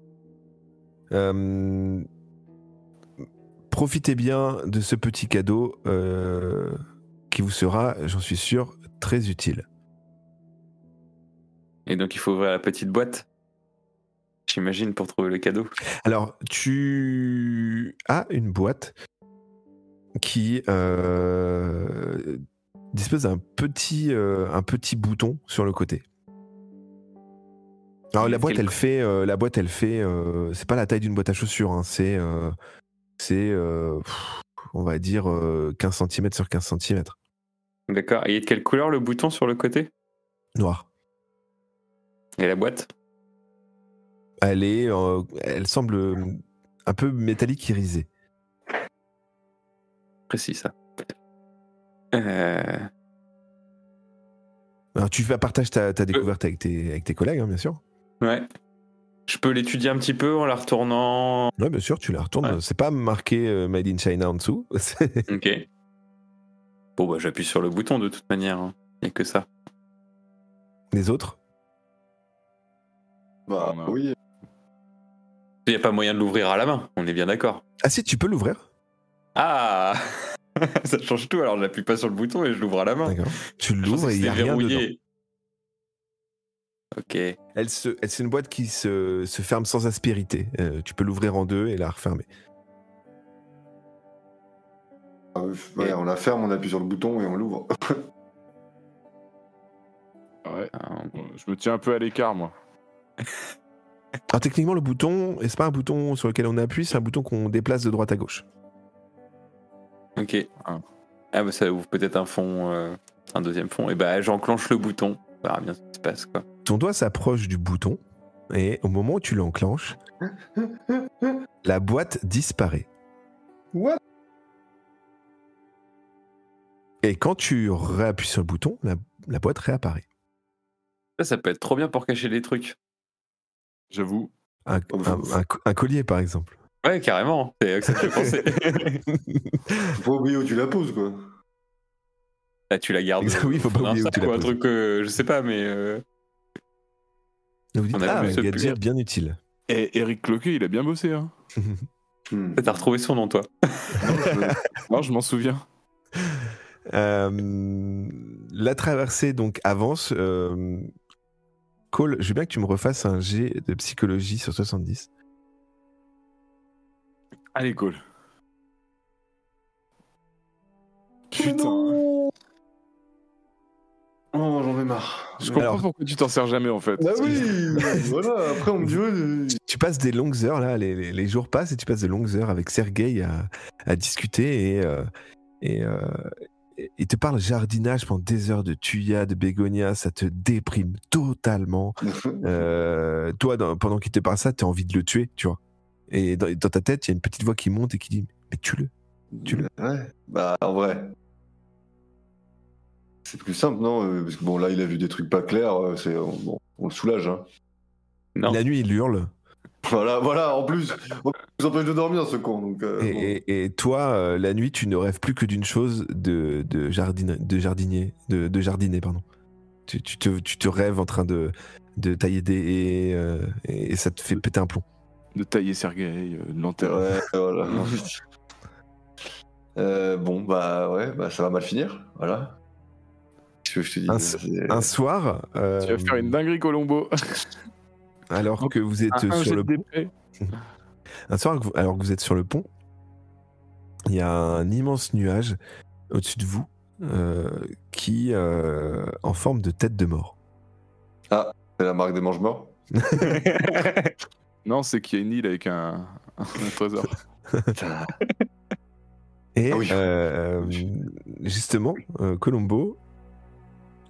Profitez bien de ce petit cadeau qui vous sera, j'en suis sûr, très utile. Et donc il faut ouvrir la petite boîte, j'imagine, pour trouver le cadeau. Alors, tu as une boîte qui dispose d'un petit bouton sur le côté. Alors la boîte, elle fait, c'est pas la taille d'une boîte à chaussures, hein, c'est, on va dire 15 cm sur 15 cm. D'accord. Et il est de quelle couleur le bouton sur le côté? Noir. Et la boîte? Elle semble un peu métallique irisée. Précis ça. Alors tu partages ta découverte avec tes collègues, hein, bien sûr. Ouais. Je peux l'étudier un petit peu en la retournant. Ouais, bien sûr, tu la retournes. Ouais. C'est pas marqué Made in China en dessous. Ok. Bon, bah j'appuie sur le bouton de toute manière. Il n'y a que ça. Les autres? Bah oui. Il n'y a pas moyen de l'ouvrir à la main, on est bien d'accord. Ah si, tu peux l'ouvrir. Ah ça change tout, alors je n'appuie pas sur le bouton et je l'ouvre à la main. D'accord. Tu l'ouvres et il n'y a rien dedans. Ok. C'est une boîte qui se ferme sans aspérité. Tu peux l'ouvrir en deux et la refermer. Ouais, on la ferme, on appuie sur le bouton et on l'ouvre. Ouais. Je me tiens un peu à l'écart, moi. Alors techniquement, le bouton, c'est pas un bouton sur lequel on appuie, c'est un bouton qu'on déplace de droite à gauche. Ok. Ah bah ça ouvre peut-être un fond, un deuxième fond. Et bah j'enclenche le bouton. On verra bien ce qui se passe, quoi. Ton doigt s'approche du bouton et au moment où tu l'enclenches, la boîte disparaît. What? Et quand tu réappuies sur le bouton, la boîte réapparaît. Ça peut être trop bien pour cacher des trucs. J'avoue. Un collier, par exemple. Ouais, carrément. C'est ça que j'ai pensé. Faut pas oublier où tu la poses, quoi. Là, tu la gardes. Oui, faut pas oublier où tu la poses. Un truc, je sais pas, mais. Vous dites, un gadget bien utile. Et Eric Cloquet, il a bien bossé, hein. T'as retrouvé son nom, toi? Non, je m'en souviens. La traversée donc avance. Cole, je veux bien que tu me refasses un jet de psychologie sur 70. Allez, Cole. putain. non. Oh, j'en ai marre. Je comprends pourquoi tu t'en sers jamais en fait. Bah oui, voilà, après on me dit ouais, Tu passes des longues heures, là, les jours passent et tu passes de longues heures avec Sergueï à discuter et il te parle jardinage pendant des heures de thuya, de bégonia, ça te déprime totalement. Toi, pendant qu'il te parle ça, tu as envie de le tuer, tu vois. Et dans ta tête, il y a une petite voix qui monte et qui dit « Mais tue-le ». Ouais, bah en vrai. C'est plus simple, non? Parce que bon, là, il a vu des trucs pas clairs, bon, on le soulage, hein. Non. La nuit, il hurle. Voilà, en plus, on nous empêche de dormir, ce con. Donc, Et toi, la nuit, tu ne rêves plus que d'une chose, de jardiner, pardon. Tu te rêves en train de tailler des haies et ça te fait péter un plomb. De tailler Sergueï, de l'enterrer. Ouais, voilà. Bon, bah ouais, bah ça va mal finir, voilà. Qu'est-ce que je te dis? Un soir, Tu vas faire une dinguerie Colombo. alors que vous êtes sur le pont, un soir, alors que vous êtes sur le pont, il y a un immense nuage au-dessus de vous qui en forme de tête de mort. Ah, c'est la marque des mange-morts? Non, c'est qu'il y a une île avec un trésor. Et Ah oui. justement, Colombo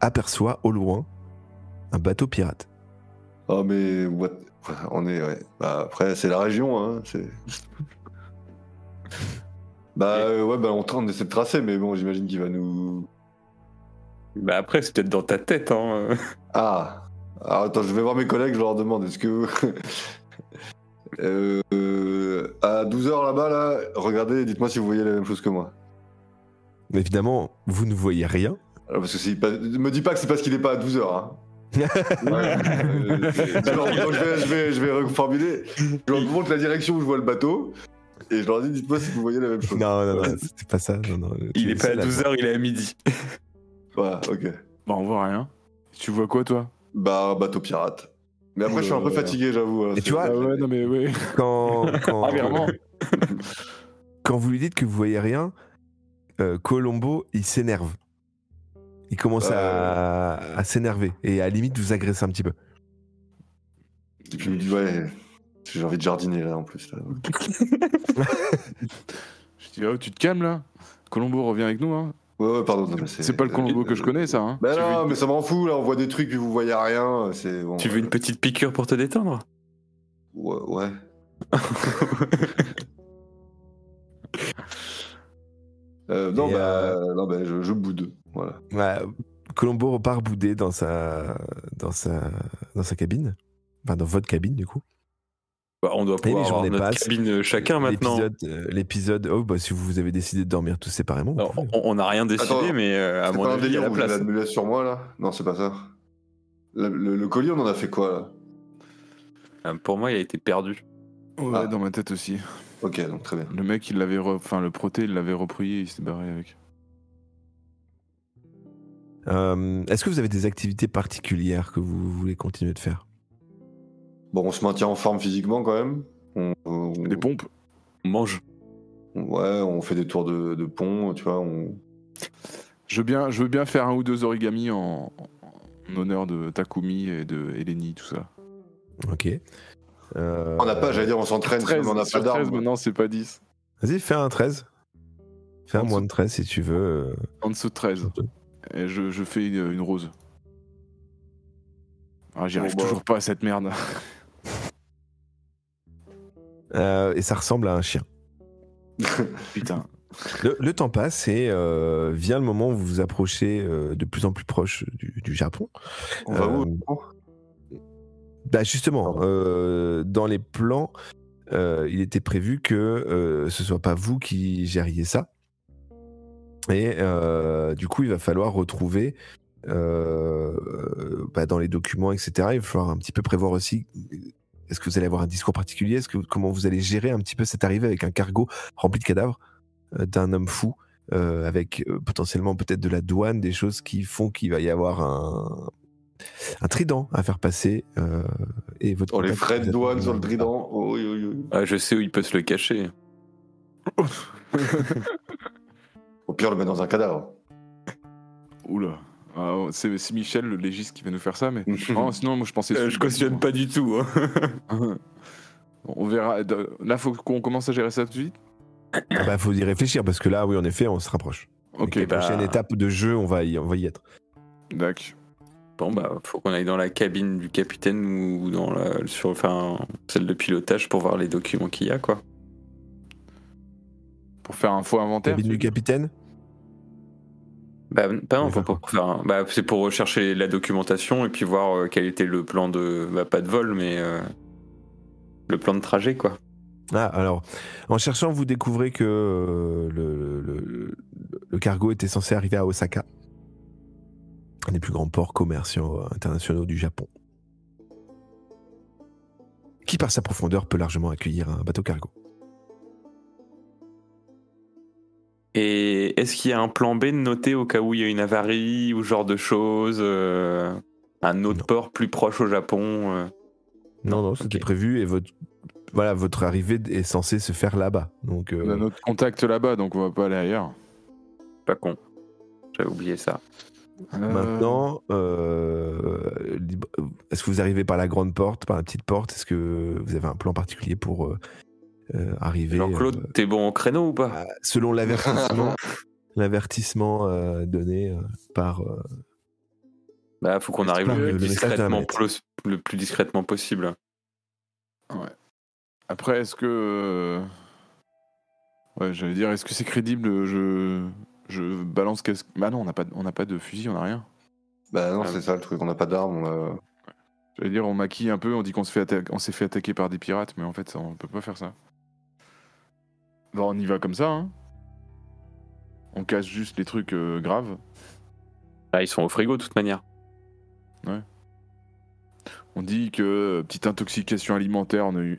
aperçoit au loin un bateau pirate. Oh, mais what? On est, ouais. Bah, après, c'est la région, hein. Bah, ouais, bah, on essaie de tracer, mais bon, j'imagine qu'il va nous. Bah après, c'est peut-être dans ta tête, hein. Ah! Alors, attends, je vais voir mes collègues, je leur demande, est-ce que. À 12h là-bas, là, regardez, dites-moi si vous voyez la même chose que moi. Évidemment, vous ne voyez rien. Alors, parce que me dis pas que c'est parce qu'il est pas à 12h, hein. Ouais, donc je vais reformuler. Je leur montre la direction où je vois le bateau et je leur dis dites-moi si vous voyez la même chose. Non, c'était pas ça. Non, Il est pas à 12h, il est à midi. Voilà, ok. Bah, on voit rien. Tu vois quoi, toi? Bah, bateau pirate. Mais après, je suis un peu fatigué, j'avoue. Et tu vois, Ah ouais, non mais oui. quand Ah, vraiment. quand vous lui dites que vous voyez rien, Colombo, il s'énerve. Il commence à s'énerver et à la limite vous agresser un petit peu. Et puis il me dit ouais, j'ai envie de jardiner là en plus. Là. Je dis, oh, tu te calmes là. Colombo revient avec nous, hein. Ouais, pardon. Non, mais C'est pas le Colombo que je connais, ça, hein. Bah non, mais ça m'en fout là, on voit des trucs puis vous voyez rien. C'est bon. Tu veux une petite piqûre pour te détendre? Ouais. Non, je boude. Voilà. Ouais, Colombo repart bouder dans sa cabine. Enfin, dans votre cabine, du coup. Bah, on doit pouvoir avoir notre passent. cabine chacun maintenant. L'épisode, si vous avez décidé de dormir tous séparément. Alors, on n'a rien décidé, Attends, mais à mon avis, il y a la place. Vous me laisse sur moi là? Non, c'est pas ça. Le colis, on en a fait quoi là? Pour moi, il a été perdu. Ouais, dans ma tête aussi. Ok, donc très bien. Le mec, il l'avait le proté, il l'avait repris et il s'est barré avec. Est-ce que vous avez des activités particulières que vous voulez continuer de faire? Bon, on se maintient en forme physiquement quand même. Des pompes. On mange. Ouais, on fait des tours de pont, tu vois. Je veux bien faire 1 ou 2 origamis en honneur de Takumi et de Eleni, tout ça. Ok. On n'a pas, j'allais dire, on s'entraîne, mais on n'a pas d'armes. 13, maintenant, c'est pas 10. Vas-y, fais un 13. Fais un moins de 13 si tu veux. En dessous de 13. Et je fais une rose. Ah, j'y arrive toujours pas à cette merde. Et ça ressemble à un chien. Putain. Le temps passe et vient le moment où vous vous approchez de plus en plus proche du Japon. On va où? Bah justement, dans les plans, il était prévu que ce soit pas vous qui gériez ça. Et du coup, il va falloir retrouver dans les documents, etc. Il va falloir un petit peu prévoir aussi. Est-ce que vous allez avoir un discours particulier? Comment vous allez gérer un petit peu cette arrivée avec un cargo rempli de cadavres d'un homme fou, avec potentiellement peut-être de la douane, des choses qui font qu'il va y avoir un trident à faire passer. Et votre les frais de douane sur le trident. Oh, oui. Ah, je sais où il peut se le cacher. Au pire, le mettre dans un cadavre. Oula. Ah, c'est Michel, le légiste, qui va nous faire ça, mais non, sinon, moi je pensais. Je cautionne pas du tout. Hein. On verra. Là, faut qu'on commence à gérer ça tout de suite. Bah, faut y réfléchir parce que là, oui, en effet, on se rapproche. Ok, La prochaine étape de jeu, on va y être. D'accord. Bon, bah, faut qu'on aille dans la cabine du capitaine ou dans celle de pilotage pour voir les documents qu'il y a, quoi. Pour faire un faux inventaire. Cabine du capitaine. Bah, non, c'est pour rechercher la documentation et puis voir quel était le plan de. Bah, pas de vol, mais le plan de trajet, quoi. Ah, alors, en cherchant, vous découvrez que le cargo était censé arriver à Osaka, un des plus grands ports commerciaux internationaux du Japon, qui par sa profondeur peut largement accueillir un bateau cargo. Et est-ce qu'il y a un plan B de noter au cas où il y a une avarie ou ce genre de choses, un autre port plus proche au Japon Non, c'était prévu et votre arrivée est censée se faire là-bas. Donc, On a notre contact là-bas, donc on va pas aller ailleurs. Pas con. J'avais oublié ça. Maintenant, est-ce que vous arrivez par la grande porte, par la petite porte? Est-ce que vous avez un plan particulier pour arriver Jean-Claude, t'es bon au créneau ou pas? Selon l'avertissement donné par... Bah, faut qu'on arrive le plus discrètement possible. Ouais. Après, est-ce que... Ouais, j'allais dire, est-ce que c'est crédible? Je balance... Bah non, on n'a pas de fusil, on n'a rien. Bah non, c'est ça le truc, on n'a pas d'armes. J'allais dire, on maquille un peu, on dit qu'on s'est fait attaquer par des pirates, mais en fait, on peut pas faire ça. Bon, on y va comme ça, hein. On casse juste les trucs graves. Ils sont au frigo de toute manière. Ouais. On dit que petite intoxication alimentaire, on a eu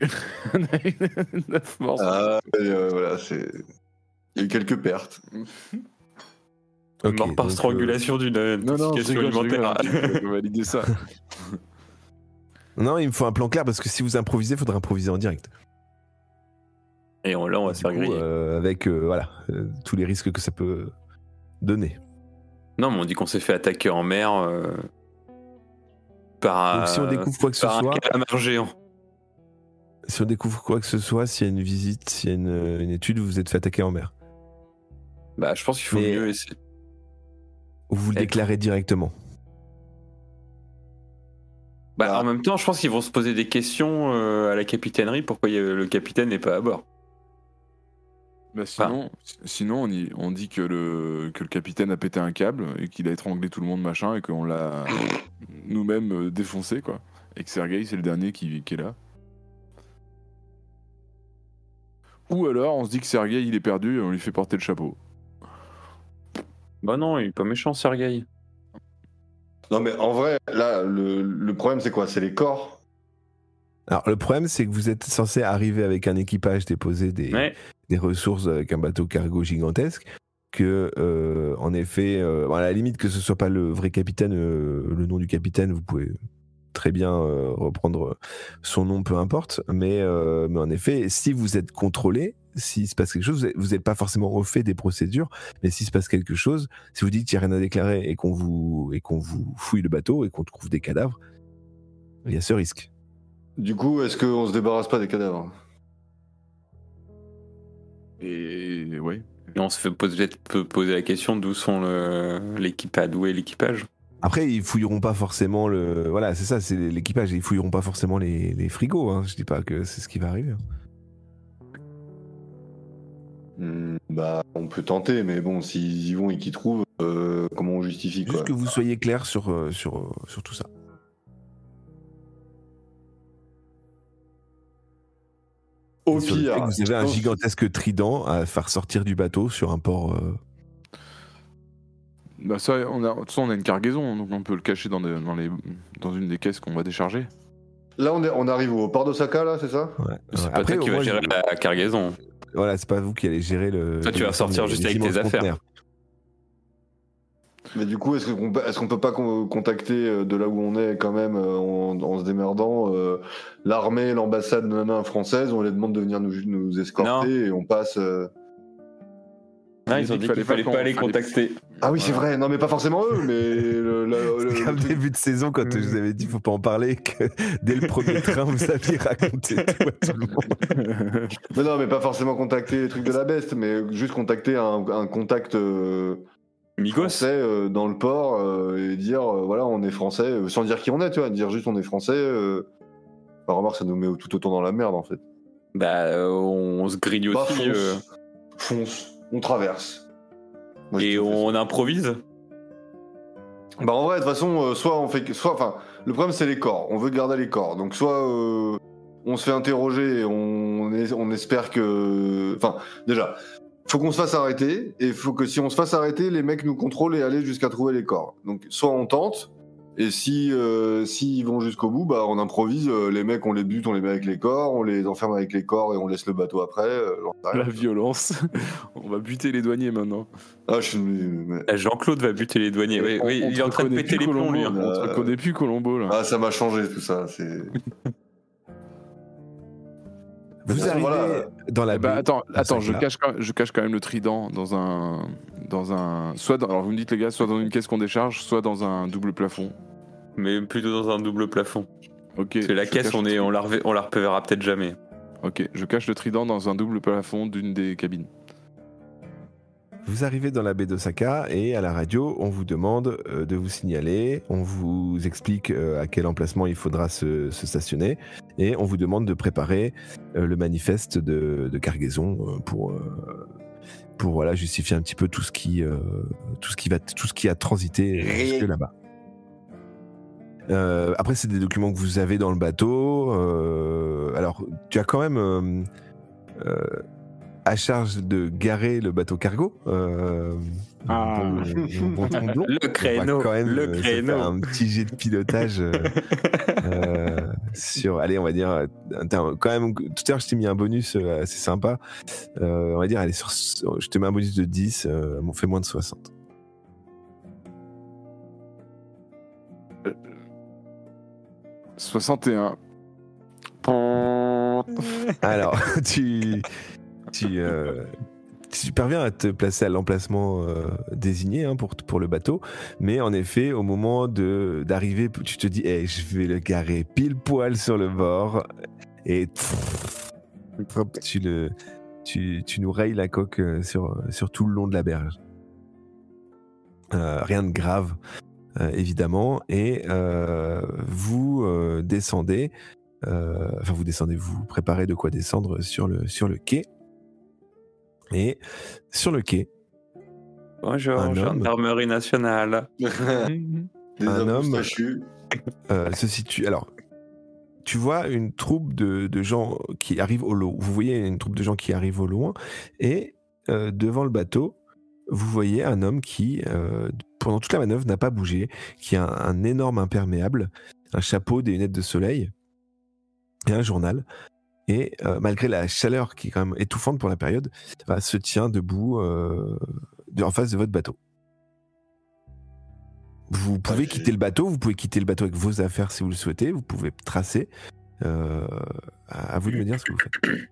9 morts. Voilà, il y a eu quelques pertes. Okay, mort par strangulation d'une intoxication alimentaire. On va valider ça. Non, il me faut un plan clair parce que si vous improvisez, il faudra improviser en direct. Et là, on va se faire griller. Avec tous les risques que ça peut donner. Non, mais on dit qu'on s'est fait attaquer en mer par. Donc si on découvre quoi que ce soit, un calamar géant. Si on découvre quoi que ce soit, s'il y a une visite, s'il y a une étude, vous vous êtes fait attaquer en mer. Bah, je pense qu'il faut mieux essayer. Ou vous le déclarez directement. Bah, en même temps, je pense qu'ils vont se poser des questions à la capitainerie. Pourquoi le capitaine n'est pas à bord? Bah sinon on dit que le capitaine a pété un câble et qu'il a étranglé tout le monde, machin, et qu'on l'a nous-mêmes défoncé, quoi. Et que Sergueï, c'est le dernier qui est là. Ou alors on se dit que Sergueï, il est perdu et on lui fait porter le chapeau. Bah non, il est pas méchant, Sergueï. Non mais en vrai, là, le problème c'est quoi? C'est les corps. Alors le problème, c'est que vous êtes censé arriver avec un équipage, déposer des ressources avec un bateau cargo gigantesque, que en effet, à la limite que ce soit pas le vrai capitaine, le nom du capitaine, vous pouvez très bien reprendre son nom, peu importe, mais en effet, si vous êtes contrôlé, s'il se passe quelque chose, vous n'êtes pas forcément au fait des procédures, mais s'il se passe quelque chose, si vous dites qu'il n'y a rien à déclarer et qu'on vous fouille le bateau et qu'on trouve des cadavres, il y a ce risque. Du coup, est-ce qu'on se débarrasse pas des cadavres? Et ouais. Et on se fait peut-être poser la question d'où sont l'équipage, d'où est l'équipage. Après, ils fouilleront pas forcément Voilà, c'est ça, c'est l'équipage. Ils fouilleront pas forcément les frigos. Hein. Je dis pas que c'est ce qui va arriver. Bah, on peut tenter, mais bon, s'ils y vont et qu'ils trouvent, comment on justifie, quoi? Juste que vous soyez clair sur tout ça. Au pire, vous avez un gigantesque trident à faire sortir du bateau sur un port. Bah ça, on a une cargaison, donc on peut le cacher dans une des caisses qu'on va décharger. Là, on arrive au port d'Osaka, là, c'est ça? Ouais. C'est pas toi qui va gérer la cargaison. Voilà, c'est pas vous qui allez gérer le. Toi, tu vas sortir juste avec tes affaires. Mais du coup, est-ce qu'on peut pas contacter de là où on est quand même en se démerdant l'armée, l'ambassade française, on les demande de venir nous escorter et on passe. Ah, ils ont dit qu'il fallait pas les contacter. Ah oui, c'est vrai. Non, mais pas forcément eux, mais C'est comme début de saison quand je vous avais dit faut pas en parler, que dès le premier train vous aviez raconté tout à tout le monde. Mais non, mais pas forcément contacter les trucs de la beste, mais juste contacter un contact Migos. français dans le port et dire voilà, on est français, sans dire qui on est, tu vois, dire juste on est français. Enfin, remarque, ça nous met tout autant dans la merde en fait. Bah, on se grille Bah, aussi. fonce, on traverse. Moi, je Et te fais on ça. improvise. Bah en vrai, de toute façon, soit on fait, enfin, le problème c'est les corps. On veut garder les corps, donc soit on se fait interroger, et on espère que, enfin, déjà, faut qu'on se fasse arrêter, et faut que si on se fasse arrêter, les mecs nous contrôlent et aller jusqu'à trouver les corps. Donc soit on tente, et s'ils vont jusqu'au bout, bah on improvise. Les mecs, on les bute, on les met avec les corps, on les enferme avec les corps et on laisse le bateau après. J'en sais rien. La violence. On va buter les douaniers maintenant. Ah, je suis. Jean-Claude va buter les douaniers. Oui, oui, il est en train de péter les plombs, lui. Hein. On te reconnaît plus Colombo là. Ah, ça m'a changé tout ça. C'est. Vous arrivez Voilà. dans la Bah, baie. attends, je Osaka. cache quand même le trident dans un, alors vous me dites les gars, soit dans une caisse qu'on décharge, soit dans un double plafond. Mais plutôt dans un double plafond. Ok. Parce que la je caisse, cache on la reverra peut-être jamais. Ok, je cache le trident dans un double plafond d'une des cabines. Vous arrivez dans la baie d'Osaka et à la radio, on vous demande de vous signaler, on vous explique à quel emplacement il faudra se stationner et on vous demande de préparer le manifeste de cargaison pour voilà, justifier un petit peu tout ce qui a transité jusque là-bas. Après, c'est des documents que vous avez dans le bateau. Alors, tu as quand même à charge de garer le bateau cargo. Bon tromblon. Le créneau. On va quand même, le se créneau. faire un petit jet de pilotage sur. Allez, on va dire. Quand même, tout à l'heure, je t'ai mis un bonus assez sympa. On va dire, allez, je te mets un bonus de 10, on fait moins de 60. Euh, 61. Alors, tu parviens à te placer à l'emplacement désigné pour le bateau, mais en effet, au moment d'arriver, tu te dis hey, je vais le garer pile poil sur le bord, et hop, tu nous rayes la coque sur tout le long de la berge. Rien de grave, évidemment, et vous descendez. Vous préparez de quoi descendre sur le quai. Et sur le quai, Bonjour, gendarmerie nationale. Des un homme moustachus. se situe. Alors, tu vois une troupe de gens qui arrivent au loin. Vous voyez une troupe de gens qui arrivent au loin, et devant le bateau, vous voyez un homme qui, pendant toute la manœuvre, n'a pas bougé, qui a un énorme imperméable, un chapeau, des lunettes de soleil et un journal. Et malgré la chaleur qui est quand même étouffante pour la période, se tient debout en face de votre bateau. Vous pouvez quitter le bateau, avec vos affaires si vous le souhaitez, vous pouvez tracer. À vous de me dire ce que vous faites.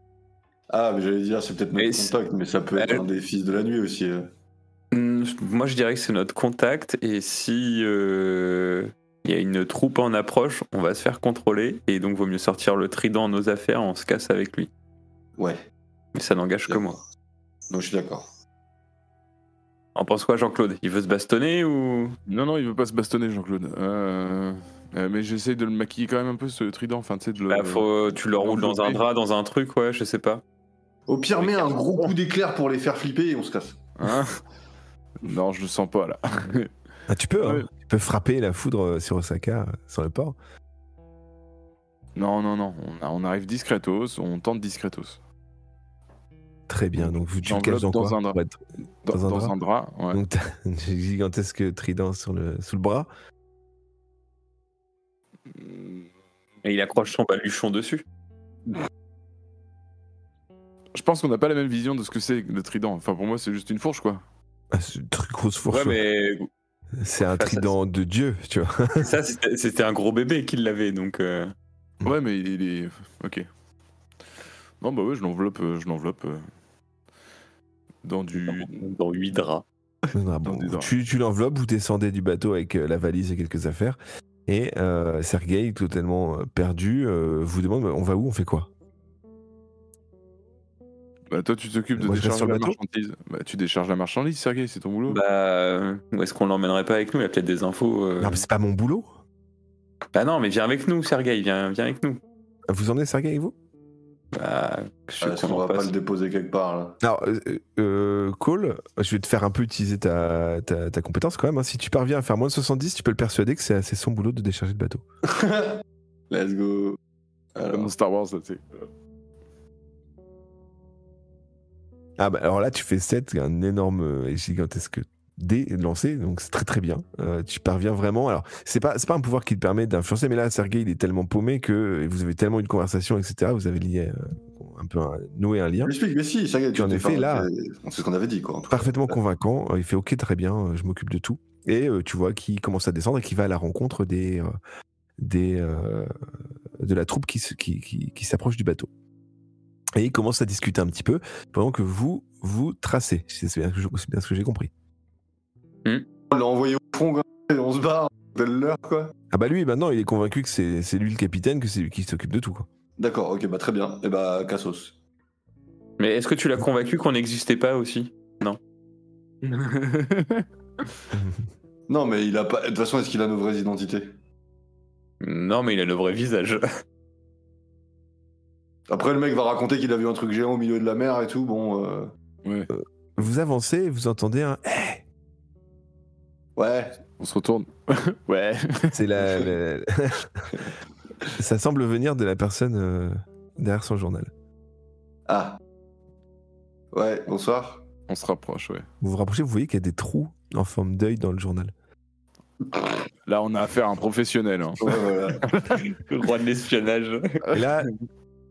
Ah, mais j'allais dire, c'est peut-être notre contact, mais ça peut être un des fils de la nuit aussi. Moi, je dirais que c'est notre contact, et si il y a une troupe en approche, on va se faire contrôler, et donc vaut mieux sortir le trident en nos affaires, on se casse avec lui. Ouais. Mais ça n'engage que moi. Donc je suis d'accord. En pense quoi, Jean-Claude? Il veut se bastonner ou... Non, il veut pas se bastonner, Jean-Claude. Mais j'essaie de le maquiller quand même un peu, ce trident. Enfin, tu sais, de le. Tu le roules dans un drap, dans un truc, ouais, je sais pas. Au pire, mets un gros coup d'éclair pour les faire flipper et on se casse. Hein? Non, je le sens pas là. Ah, tu peux, hein. Tu peux frapper la foudre sur Osaka, sur le port. Non, on arrive discretos, on tente discretos. Très bien, donc tu le caches dans quoi? un drap. Dans un drap, ouais. Donc t'as un gigantesque trident sous le bras. Et il accroche son baluchon dessus. Je pense qu'on n'a pas la même vision de ce que c'est le trident. Enfin, pour moi, c'est juste une fourche, quoi. Ah, c'est une très grosse fourche. Ouais, mais... C'est un trident de Dieu, tu vois. Ça, c'était un gros bébé qui l'avait, donc... Ouais, mais il est... Ok. Non, bah ouais, je l'enveloppe. dans du. Dans 8 draps. Bon, tu l'enveloppes, vous descendez du bateau avec la valise et quelques affaires. Et Sergueï, totalement perdu, vous demande on va où, on fait quoi? Bah, toi, tu t'occupes de Moi, je reste décharger sur le la bateau. marchandise. Bah, tu décharges la marchandise, Sergueï, c'est ton boulot. Bah, où est-ce qu'on l'emmènerait pas avec nous? Il y a peut-être des infos. Non, mais c'est pas mon boulot. Bah non, mais viens avec nous, Sergueï, viens avec nous. Vous emmenez Sergueï avec vous? Bah, je Est-ce qu'on va pas le déposer quelque part là? Alors, Cole, je vais te faire un peu utiliser ta compétence quand même. Hein. Si tu parviens à faire moins de 70, tu peux le persuader que c'est son boulot de décharger le bateau. Let's go. Comme Alors, dans Star Wars, là, tu sais. Ah bah alors là, tu fais 7, un énorme et gigantesque dé lancé, donc c'est très très bien. Tu parviens vraiment. Alors, c'est pas un pouvoir qui te permet d'influencer, mais là, Sergueï, il est tellement paumé que vous avez tellement une conversation, etc. Vous avez lié un peu noué un lien. explique, mais si, ça y est, Tu en effet, là, c'est ce qu'on avait dit, quoi. En tout cas. parfaitement convaincant. Il fait ok, très bien, je m'occupe de tout. Et tu vois qu'il commence à descendre et qu'il va à la rencontre de la troupe qui s'approche du bateau. Et il commence à discuter un petit peu pendant que vous tracez. C'est bien ce que j'ai compris. On l'a envoyé au front, quoi, et on se barre. C'est l'heure, quoi. Ah bah lui, maintenant, il est convaincu que c'est lui le capitaine, que c'est lui qui s'occupe de tout, quoi. D'accord, ok, bah très bien. Et bah, Cassos. Mais est-ce que tu l'as convaincu qu'on n'existait pas aussi? Non, mais il a pas. De toute façon, est-ce qu'il a nos vraies identités? Non, mais il a le vrai visage. Après, le mec va raconter qu'il a vu un truc géant au milieu de la mer et tout, bon. Ouais. Vous avancez et vous entendez un hey. Ouais. On se retourne. Ouais. C'est ça semble venir de la personne derrière son journal. Ah. Ouais, bonsoir. On se rapproche, ouais. Vous vous rapprochez, vous voyez qu'il y a des trous en forme d'œil dans le journal. Là, on a affaire à un professionnel. Hein. Ouais, voilà. Le roi de l'espionnage. Et là,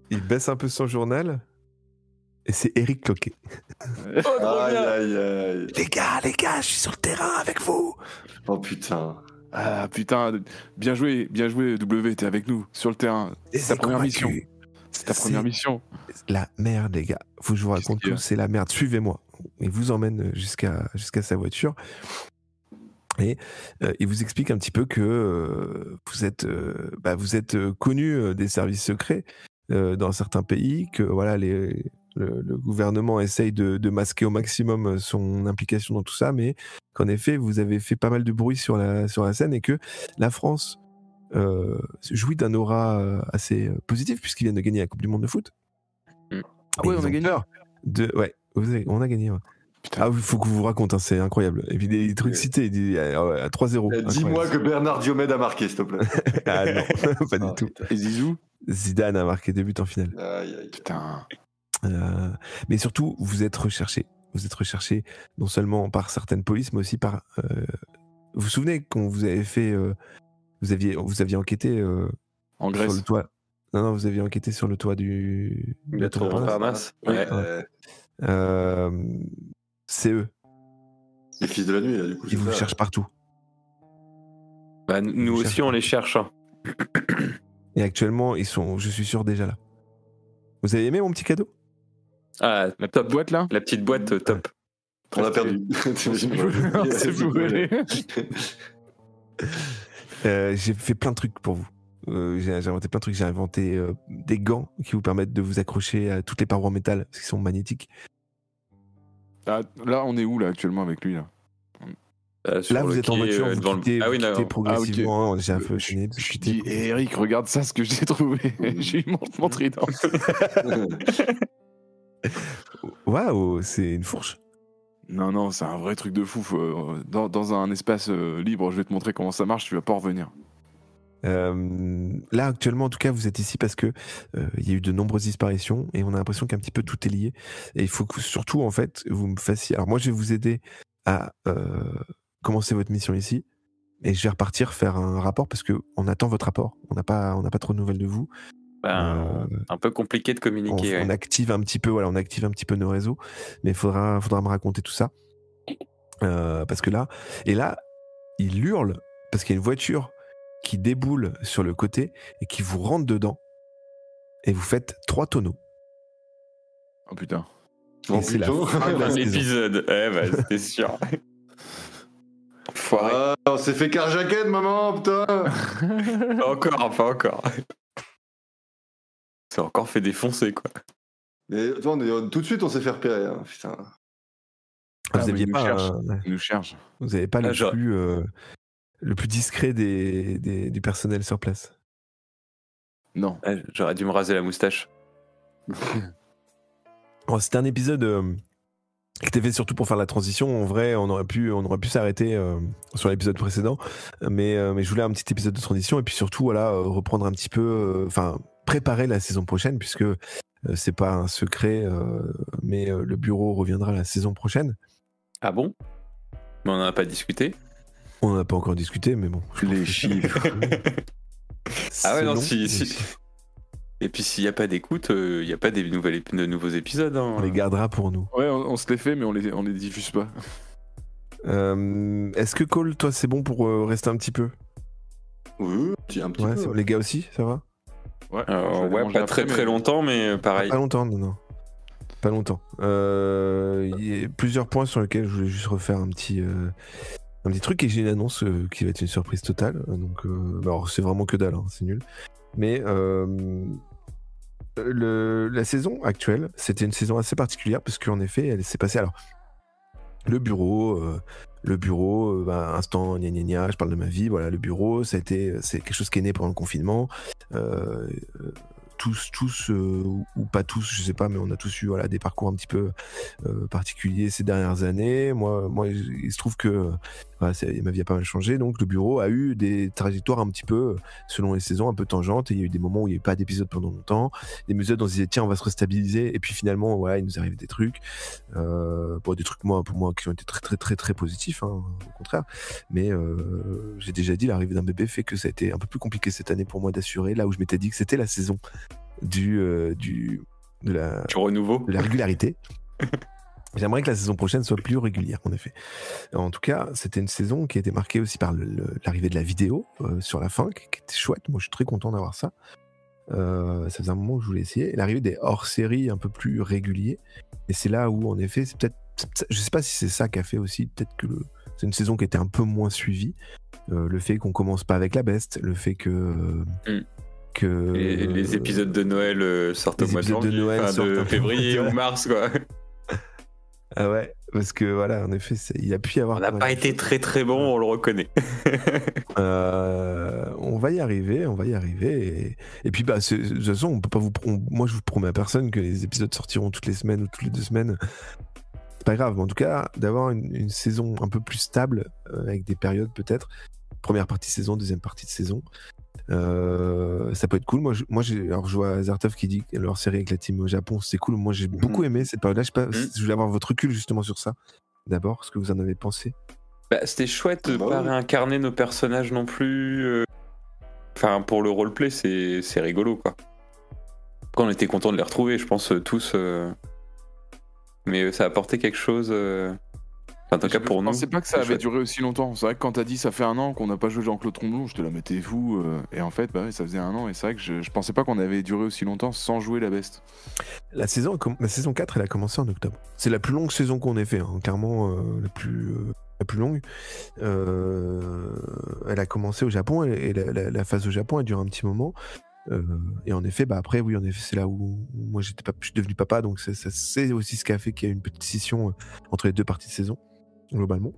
il baisse un peu son journal et c'est Eric Cloquet. Aïe, aïe, aïe. Les gars, je suis sur le terrain avec vous. Oh putain. Ah putain, bien joué, W, t'es avec nous, sur le terrain. Et C'est ta première convaincu. mission. C'est ta première mission. La merde, les gars. Faut que je vous raconte qu'il y tout, a c'est la merde. Suivez-moi. Il vous emmène jusqu'à sa voiture. Et il vous explique un petit peu que vous êtes connu des services secrets dans certains pays, que voilà, le gouvernement essaye de masquer au maximum son implication dans tout ça, mais qu'en effet, vous avez fait pas mal de bruit sur la scène et que la France jouit d'un aura assez positif puisqu'ils viennent de gagner la Coupe du Monde de foot. Ah ouais, on a gagné. Ouais, on a gagné. Ouais. Putain. Ah, il faut que je vous raconte, hein, c'est incroyable. Et puis des trucs cités, il dit à 3-0. Dis-moi que Bernard Diomède a marqué, s'il te plaît. Ah non, pas du tout. Et Zizou. Zidane a marqué 2 buts en finale. Aïe, aïe. Putain. Mais surtout, vous êtes recherché. Vous êtes recherché non seulement par certaines polices, mais aussi par. Vous vous souvenez qu'on vous avait fait. Vous aviez enquêté En sur Grèce. le toit. Non, vous aviez enquêté sur le toit du. de la Tour Montparnasse. Ouais. C'est eux. Les fils de la nuit, là, du coup. Ils vous cherchent partout. Bah, nous Vous aussi, cherchez. on les cherche. Hein. Et actuellement, ils sont, je suis sûr, déjà là. Vous avez aimé mon petit cadeau? Ah, La petite boîte là. la petite boîte, top. On a perdu. C'est brûlé. J'ai fait plein de trucs pour vous. J'ai inventé plein de trucs. J'ai inventé des gants qui vous permettent de vous accrocher à toutes les parois en métal parce qu'ils sont magnétiques. Ah, là, on est où là actuellement avec lui là? Sur Là, le vous êtes en quai, voiture, vous devant le- quittez, Ah oui, vous quittez non. progressivement. J'ai un peu Je enchaîné. je dis, Eric, regarde ça, ce que j'ai trouvé. J'ai eu mon trident. Waouh, c'est une fourche. Non, c'est un vrai truc de fou. Dans un espace libre, je vais te montrer comment ça marche, tu vas pas en revenir. Là, actuellement, en tout cas, vous êtes ici parce que il y a eu de nombreuses disparitions et on a l'impression qu'un petit peu tout est lié. Et il faut que surtout, en fait, vous me fassiez. Alors, moi, je vais vous aider à commencer votre mission ici et je vais repartir faire un rapport parce que on attend votre rapport. On n'a pas trop de nouvelles de vous. Un peu compliqué de communiquer. On active un petit peu, voilà, on active un petit peu nos réseaux, mais il faudra me raconter tout ça parce que là, il hurle parce qu'il y a une voiture qui déboule sur le côté et qui vous rentre dedans et vous faites 3 tonneaux. Oh putain. Et c'est la fin de la saison. L'épisode. C'était sûr. Foiré. Ah, on s'est fait carjacker, maman, putain. Pas encore. C'est encore fait défoncer, quoi. Mais tout de suite, on s'est fait repérer, hein, putain. Vous aviez pas, Ils nous cherchent. vous avez pas le plus discret du personnel sur place. Non. J'aurais dû me raser la moustache. Bon, c'était un épisode qui était fait surtout pour faire la transition. En vrai, on aurait pu s'arrêter sur l'épisode précédent, mais je voulais un petit épisode de transition et puis surtout reprendre un petit peu, préparer la saison prochaine puisque c'est pas un secret, mais le bureau reviendra la saison prochaine. Ah bon? Mais on n'en a pas discuté. On n'en a pas encore discuté, mais bon. Les chiffres. Ah ouais, non, long, si. Et puis s'il n'y a pas d'écoute, il n'y a pas de nouveaux épisodes. Hein. On les gardera pour nous. Ouais, on se les fait, mais on les diffuse pas. Est-ce que Cole, toi, c'est bon pour rester un petit peu? Oui, un petit peu. Les gars aussi, ça va? Ouais, pas très longtemps, mais pareil. Pas longtemps, non. Pas longtemps. Il y a plusieurs points sur lesquels je voulais juste refaire un petit truc et j'ai une annonce qui va être une surprise totale. Donc, alors c'est vraiment que dalle, hein, c'est nul. Mais la saison actuelle, c'était une saison assez particulière parce qu'en effet, elle s'est passée. Alors, le bureau, instant gna gna gna, je parle de ma vie. Voilà, le bureau, c'est quelque chose qui est né pendant le confinement. Tous ou pas tous, je sais pas, mais on a tous eu des parcours un petit peu particuliers ces dernières années. Moi, il se trouve que ma vie a pas mal changé, donc le bureau a eu des trajectoires un petit peu selon les saisons, un peu tangentes. Et il y a eu des moments où il n'y avait pas d'épisode pendant longtemps, des épisodes où on se disait tiens, on va se restabiliser, et puis finalement, il nous arrive des trucs, des trucs pour moi qui ont été très très très très positifs, hein, au contraire. Mais j'ai déjà dit, l'arrivée d'un bébé fait que ça a été un peu plus compliqué cette année pour moi d'assurer, là où je m'étais dit que c'était la saison de la renouveau, de la régularité. J'aimerais que la saison prochaine soit plus régulière, en effet. En tout cas, c'était une saison qui a été marquée aussi par l'arrivée de la vidéo sur la fin, qui était chouette. Moi, je suis très content d'avoir ça. Ça faisait un moment que je voulais essayer. Et l'arrivée des hors-séries un peu plus réguliers. Et c'est là où, en effet, je sais pas si c'est ça qui a fait aussi, peut-être que c'est une saison qui était un peu moins suivie. Le fait qu'on commence pas avec la best, le fait que... les épisodes de Noël sortent au mois de février ou mars, quoi. Ah ouais, parce que voilà, en effet, il a pu y avoir... On n'a pas été très très bon, on le reconnaît. On va y arriver. Et puis, de toute façon, on peut pas moi, je vous promets à personne que les épisodes sortiront toutes les semaines ou toutes les 2 semaines. C'est pas grave, mais en tout cas, d'avoir une saison un peu plus stable, avec des périodes peut-être, première partie de saison, deuxième partie de saison, ça peut être cool. Moi, je vois Zartov qui dit que leur série avec la team au Japon, c'est cool. Moi, j'ai beaucoup aimé cette période-là. Je voulais avoir votre recul justement sur ça. D'abord, ce que vous en avez pensé. C'était chouette de pas réincarner nos personnages non plus. Enfin, pour le roleplay, c'est rigolo, quoi. Après, on était contents de les retrouver, je pense, tous. Mais ça a apporté quelque chose. En tout cas pour nous. Je pensais pas que ça avait duré aussi longtemps. C'est vrai que quand t'as dit ça fait 1 an qu'on n'a pas joué Jean-Claude Tromblon, je te la mettais fou. Et en fait, ça faisait 1 an. Et c'est vrai que je pensais pas qu'on avait duré aussi longtemps sans jouer la beste. La saison 4, elle a commencé en octobre. C'est la plus longue saison qu'on ait fait, hein, clairement la plus longue. Elle a commencé au Japon et la phase au Japon a duré un petit moment. Et en effet, après, oui, en effet, c'est là où moi je suis devenu papa, donc c'est aussi ce qui a fait qu'il y a une petite scission entre les 2 parties de saison, globalement.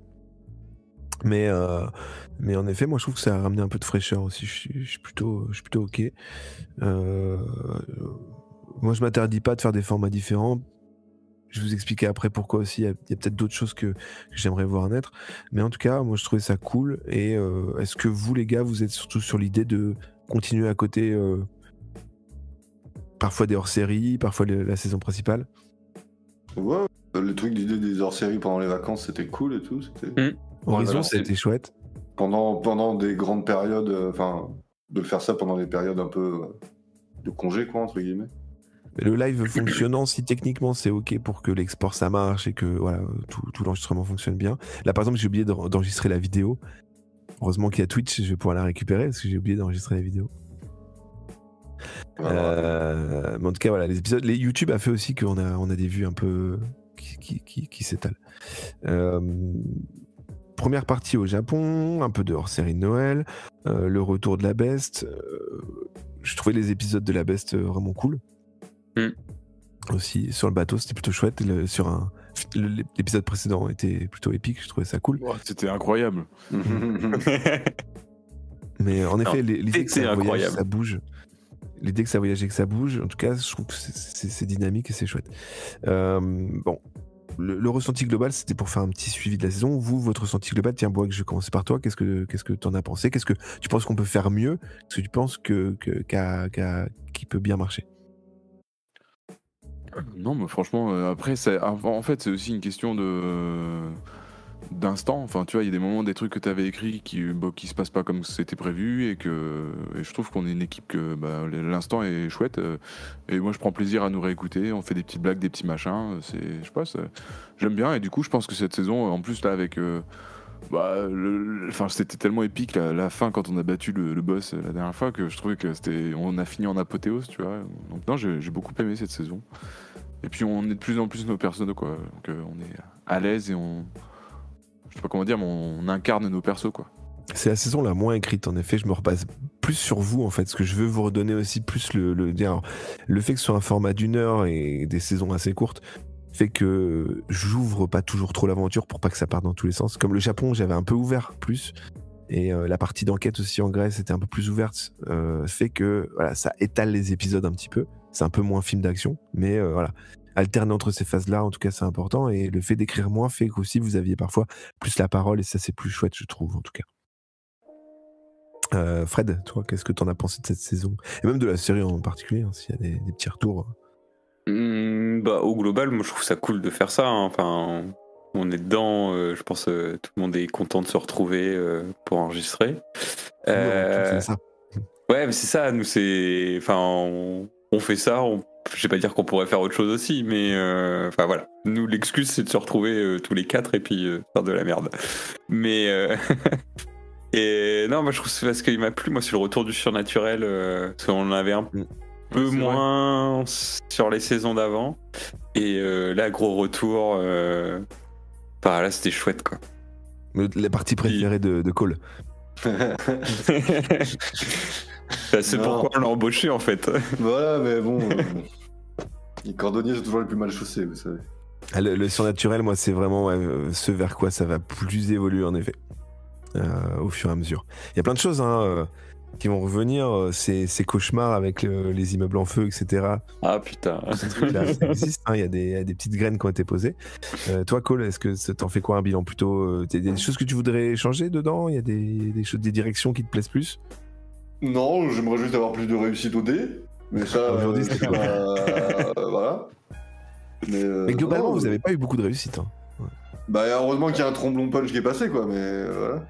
Mais en effet, moi je trouve que ça a ramené un peu de fraîcheur aussi. Je suis plutôt ok. Moi je m'interdis pas de faire des formats différents. Je vais vous expliquer après pourquoi aussi. Il y a peut-être d'autres choses que j'aimerais voir naître. Mais en tout cas, moi je trouvais ça cool. Et est-ce que vous, les gars, vous êtes surtout sur l'idée de continuer à côté parfois des hors-séries, parfois la saison principale? Ouais, le truc d'idée des hors-séries pendant les vacances, c'était cool et tout. Horizon, c'était chouette. Pendant des grandes périodes, de faire ça pendant des périodes un peu de congé, quoi, entre guillemets. Mais le live fonctionnant, si techniquement c'est ok pour que l'export ça marche et que voilà, tout l'enregistrement fonctionne bien. Là par exemple, j'ai oublié d'enregistrer la vidéo. Heureusement qu'il y a Twitch, je vais pouvoir la récupérer parce que j'ai oublié d'enregistrer la vidéo. Mais en tout cas, voilà, les épisodes, YouTube a fait aussi qu'on a des vues un peu qui s'étale. Première partie au Japon, un peu de hors-série de Noël, le retour de la Best. Je trouvais les épisodes de la Best vraiment cool. Aussi, sur le bateau, c'était plutôt chouette. L'épisode précédent était plutôt épique, je trouvais ça cool. Oh, c'était incroyable. Mais en effet, l'idée que ça voyage, incroyable. ça bouge. L'idée que ça voyage et que ça bouge, en tout cas, je trouve que c'est dynamique et c'est chouette. Bon, le ressenti global, c'était pour faire un petit suivi de la saison. Vous, votre ressenti global, tiens, Bois, que je vais commencer par toi. Qu'est-ce que t'en as pensé? Qu'est-ce que tu penses qu'on peut faire mieux? Qu'est-ce que tu penses qui peut bien marcher? Non, mais franchement, après, en fait, c'est aussi une question d'instant. Enfin, tu vois, il y a des moments, des trucs que tu avais écrits qui se passent pas comme c'était prévu, et je trouve qu'on est une équipe que l'instant est chouette. Et moi, je prends plaisir à nous réécouter. On fait des petites blagues, des petits machins. Je sais pas, j'aime bien. Et du coup, je pense que cette saison, en plus là, avec c'était tellement épique la fin quand on a battu le boss la dernière fois, que je trouvais que on a fini en apothéose, tu vois. Donc non, j'ai beaucoup aimé cette saison. Et puis on est de plus en plus nos persos, quoi. Donc on est à l'aise et je sais pas comment dire, mais on incarne nos persos, quoi. C'est la saison la moins écrite, en effet. Je me repose plus sur vous, en fait. Ce que je veux vous redonner aussi plus le fait que ce soit un format d'1 heure et des saisons assez courtes fait que j'ouvre pas toujours trop l'aventure pour pas que ça parte dans tous les sens. Comme le Japon, j'avais un peu ouvert plus. Et la partie d'enquête aussi en Grèce était un peu plus ouverte. Fait que voilà, ça étale les épisodes un petit peu. C'est un peu moins film d'action. Mais voilà, alterner entre ces phases-là, en tout cas, c'est important. Et le fait d'écrire moins fait qu'aussi vous aviez parfois plus la parole. Et ça, c'est plus chouette, je trouve, en tout cas. Fred, toi, qu'est-ce que t'en as pensé de cette saison? Et même de la série en particulier, hein, s'il y a des petits retours. Au global, moi je trouve ça cool de faire ça. Hein. Enfin, on est dedans. Je pense tout le monde est content de se retrouver pour enregistrer. C'est ça. Ouais, mais c'est ça. Nous, c'est. Enfin, on fait ça. Je vais pas dire qu'on pourrait faire autre chose aussi, mais enfin voilà. Nous, l'excuse, c'est de se retrouver tous les 4 et puis faire de la merde. Mais et non, moi je trouve que c'est parce qu'il m'a plu. Moi, c'est le retour du surnaturel. Parce qu'on en avait un peu moins sur les saisons d'avant. Et là, gros retour. Là, c'était chouette, quoi. La partie préférée de Cole. C'est pourquoi on l'a embauché, en fait. Voilà, mais bon. Les cordonniers sont toujours les plus mal chaussés, vous savez. Le surnaturel, moi, c'est vraiment ce vers quoi ça va plus évoluer, en effet, au fur et à mesure. Il y a plein de choses qui vont revenir, ces cauchemars avec les immeubles en feu, etc. Ah putain. Ces trucs-là, ça existe, il y a des petites graines qui ont été posées. Toi, Cole, est-ce que t'en fais quoi un bilan plutôt? Il y a des choses que tu voudrais changer dedans? Il y a des choses, des directions qui te plaisent plus? Non, j'aimerais juste avoir plus de réussite au dé. Mais ça, aujourd'hui, c'était voilà. Mais globalement, vous n'avez pas eu beaucoup de réussite. Hein. Bah, heureusement qu'il y a un tromblon punch qui est passé, quoi, mais voilà.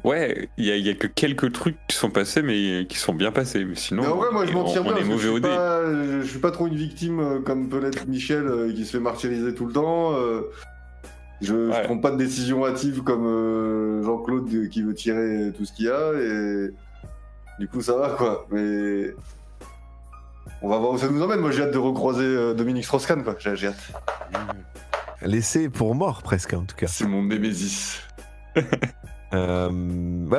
Ouais, il y a que quelques trucs qui sont passés, mais qui sont bien passés. Mais sinon, mais en vrai, moi, je m'en tire bien, on est parce que mauvais au dé. je suis pas trop une victime comme peut l'être Michel, qui se fait martyriser tout le temps. Je prends pas de décision hâtive comme Jean-Claude qui veut tirer tout ce qu'il y a, et du coup, ça va, quoi. Mais on va voir où ça nous emmène. Moi, j'ai hâte de recroiser Dominique Strauss-Kahn, quoi. J'ai hâte. Laissé pour mort, presque, en tout cas. C'est mon némésis. Mais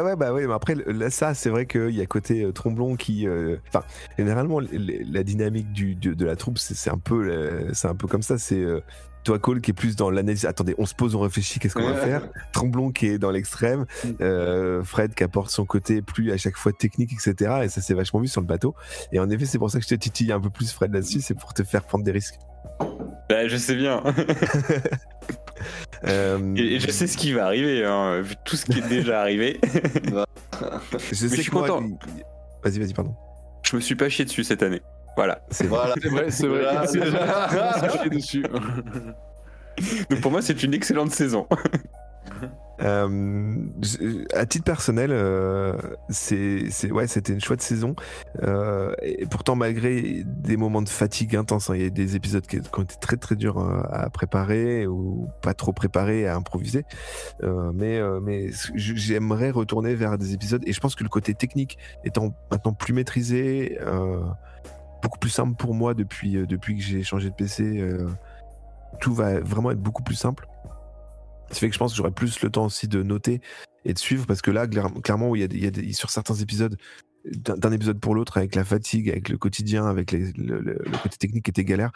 après là, ça c'est vrai qu'il y a côté Tromblon qui généralement la dynamique de la troupe c'est un peu comme ça, c'est toi Cole qui est plus dans l'analyse, attendez on se pose, on réfléchit, qu'est-ce qu'on va faire, Tromblon qui est dans l'extrême, Fred qui apporte son côté plus à chaque fois technique, etc. Et ça s'est vachement vu sur le bateau, et en effet c'est pour ça que je te titille un peu plus, Fred, là-dessus, c'est pour te faire prendre des risques. Bah, je sais bien. Et je sais ce qui va arriver, hein, vu tout ce qui est déjà arrivé. Je sais, je suis content. Vas-y, pardon. Je me suis pas chié dessus cette année. Voilà. C'est vrai. Dessus. Donc pour moi, c'est une excellente saison. À titre personnel, c'était une chouette saison, et pourtant malgré des moments de fatigue intense, il y a des épisodes qui ont été très très durs à préparer ou pas trop préparés, à improviser, mais j'aimerais retourner vers des épisodes, et je pense que le côté technique étant maintenant plus maîtrisé, beaucoup plus simple pour moi depuis que j'ai changé de PC, tout va vraiment être beaucoup plus simple. Ça fait que je pense que j'aurai plus le temps aussi de noter et de suivre, parce que là, clairement, sur certains épisodes, d'un épisode pour l'autre, avec la fatigue, avec le quotidien, avec le côté technique qui était galère,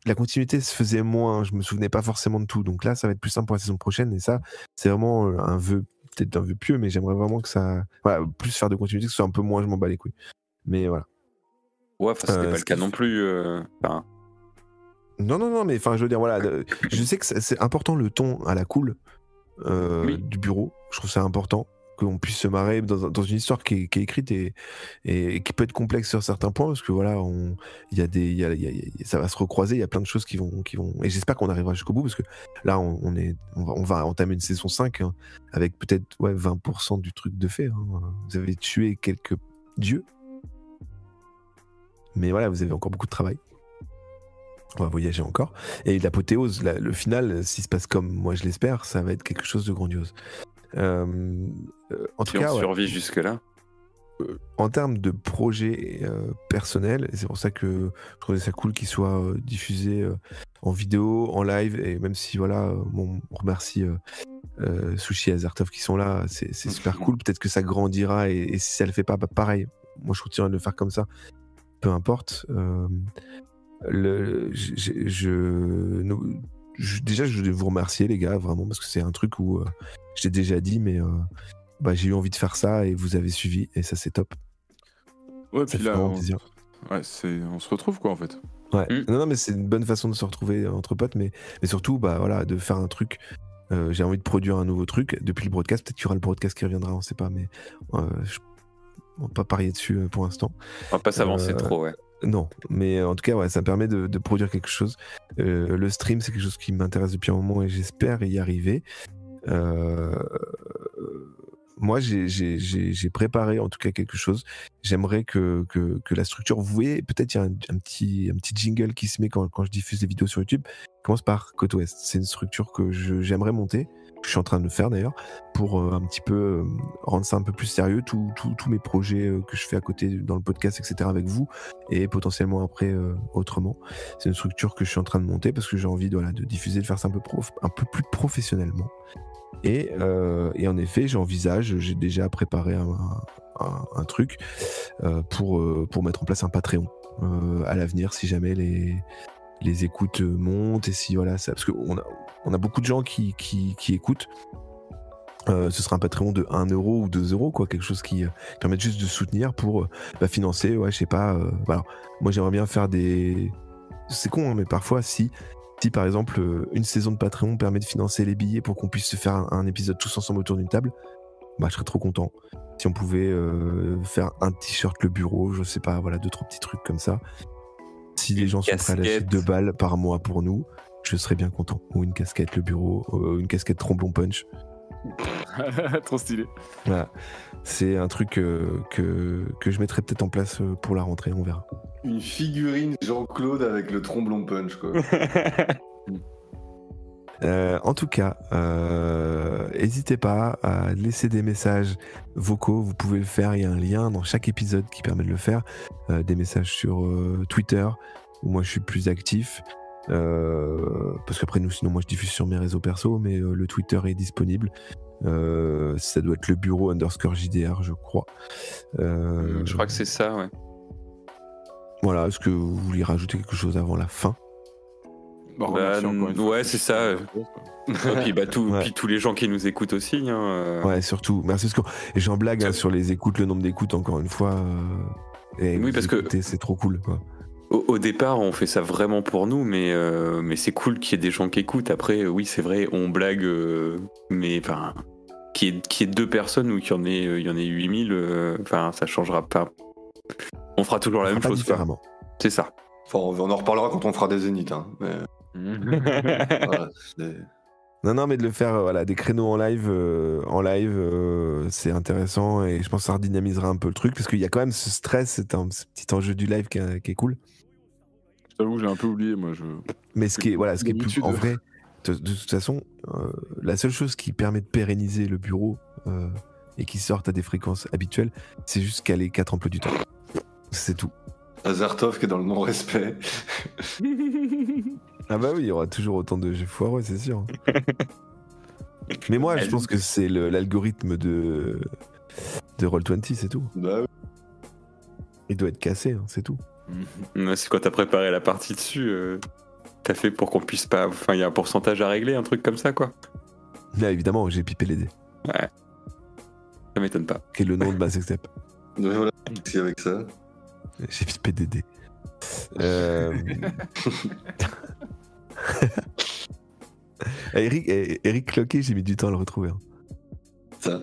la continuité se faisait moins, je me souvenais pas forcément de tout. Donc là, ça va être plus simple pour la saison prochaine, et ça, c'est vraiment un vœu, peut-être un vœu pieux, mais j'aimerais vraiment que ça, voilà, plus faire de continuité, que ce soit un peu moins, je m'en bats les couilles. Mais voilà. Ouais, enfin, c'était pas le cas non plus. Non, mais enfin, je veux dire, voilà, je sais que c'est important le ton à la cool du bureau. Je trouve ça important qu'on puisse se marrer dans une histoire qui est écrite et qui peut être complexe sur certains points, parce que voilà, ça va se recroiser, il y a plein de choses qui vont, et j'espère qu'on arrivera jusqu'au bout, parce que là, on va entamer une saison 5 hein, avec peut-être 20% du truc de fait. Hein. Vous avez tué quelques dieux, mais voilà, vous avez encore beaucoup de travail. On va voyager encore. Et l'apothéose, le final, s'il se passe comme moi je l'espère, ça va être quelque chose de grandiose. En tout cas, on survit jusque-là. En termes de projet personnel, et c'est pour ça que je trouvais ça cool qu'il soit diffusé en vidéo, en live, et même si voilà, on remercie Sushi et Azertov qui sont là, c'est super cool. Peut-être que ça grandira, et si ça le fait pas, bah pareil, moi je continue de le faire comme ça, peu importe. Déjà, je voulais vous remercier, les gars, vraiment, parce que c'est un truc où je l'ai déjà dit, mais j'ai eu envie de faire ça et vous avez suivi, et ça, c'est top. Ouais, ça puis là, on se retrouve, quoi, en fait. Ouais. Non, mais c'est une bonne façon de se retrouver entre potes, mais surtout, voilà, de faire un truc. J'ai envie de produire un nouveau truc depuis le broadcast. Peut-être qu'il y aura le broadcast qui reviendra, on sait pas, mais on va pas parier dessus pour l'instant. On va pas s'avancer trop, ouais. Non, mais en tout cas, ouais, ça me permet de produire quelque chose. Le stream, c'est quelque chose qui m'intéresse depuis un moment, et j'espère y arriver. Moi, j'ai préparé en tout cas quelque chose. J'aimerais que la structure, vous voyez, peut-être il y a un petit jingle qui se met quand je diffuse des vidéos sur YouTube. Commence par Côte Ouest. C'est une structure que j'aimerais monter. Je suis en train de le faire d'ailleurs, pour un petit peu rendre ça un peu plus sérieux, tous mes projets que je fais à côté dans le podcast, etc. avec vous, et potentiellement après autrement. C'est une structure que je suis en train de monter, parce que j'ai envie de diffuser, de faire ça un peu plus professionnellement. Et en effet, j'ai déjà préparé un truc pour mettre en place un Patreon à l'avenir, si jamais les écoutes montent, et si voilà, ça, parce qu'on a beaucoup de gens qui écoutent. Ce sera un Patreon de 1€ ou 2€, quoi, quelque chose qui permette juste de soutenir pour financer, je sais pas. Voilà. Moi, j'aimerais bien faire des. C'est con, hein, mais parfois, si par exemple une saison de Patreon permet de financer les billets pour qu'on puisse se faire un épisode tous ensemble autour d'une table, je serais trop content. Si on pouvait faire un t-shirt le bureau, je sais pas, voilà, 2-3 petits trucs comme ça. Si les gens sont prêts à lâcher 2 balles par mois pour nous, je serais bien content. Ou une casquette le bureau, une casquette tromblon punch. Trop stylé. Voilà. C'est un truc que je mettrais peut-être en place pour la rentrée, on verra. Une figurine Jean-Claude avec le tromblon punch, quoi. En tout cas, n'hésitez pas à laisser des messages vocaux. Vous pouvez le faire, il y a un lien dans chaque épisode qui permet de le faire. Des messages sur Twitter, où moi je suis plus actif. Parce qu'après sinon moi je diffuse sur mes réseaux perso, mais le Twitter est disponible. Ça doit être le bureau _JDR, je crois. Je crois que c'est ça, ouais. Voilà, est-ce que vous vouliez rajouter quelque chose avant la fin? Ouais, c'est ça. Et puis, puis tous les gens qui nous écoutent aussi. Hein. Ouais, surtout. Merci. Et j'en blague sur les écoutes, le nombre d'écoutes, encore une fois. Oui, parce que c'est trop cool, quoi. Au départ, on fait ça vraiment pour nous, mais c'est cool qu'il y ait des gens qui écoutent. Après, oui, c'est vrai, on blague, mais enfin, qu'il y ait 2 personnes ou qu'il y en ait 8000, ça changera pas. On fera toujours la même chose. Différemment. C'est ça. Enfin, on en reparlera quand on fera des zéniths. Hein, mais... voilà, non, mais de le faire, des créneaux en live, c'est intéressant, et je pense que ça redynamisera un peu le truc, parce qu'il y a quand même ce stress, ce petit enjeu du live qui est cool. Je t'avoue, j'ai un peu oublié, moi. Mais ce qui est plus en vrai, de toute façon, la seule chose qui permet de pérenniser le bureau et qui sorte à des fréquences habituelles, c'est juste caler 4 emplois du temps. C'est tout. Azertov qui est dans le non-respect. Ah bah oui, il y aura toujours autant de jeux foireux, c'est sûr. Mais moi, je pense que c'est l'algorithme de Roll20, c'est tout. Bah oui. Il doit être cassé, hein, c'est tout. C'est quand t'as préparé la partie dessus, t'as fait pour qu'on puisse pas. Enfin, il y a un pourcentage à régler, un truc comme ça, quoi. Là, évidemment, j'ai pipé les dés. Ouais. Ça m'étonne pas. Quel est le nom de ma sextape. Donc voilà, c'est avec ça. J'ai pipé des dés. Eric Cloquet, j'ai mis du temps à le retrouver. Hein. Ça.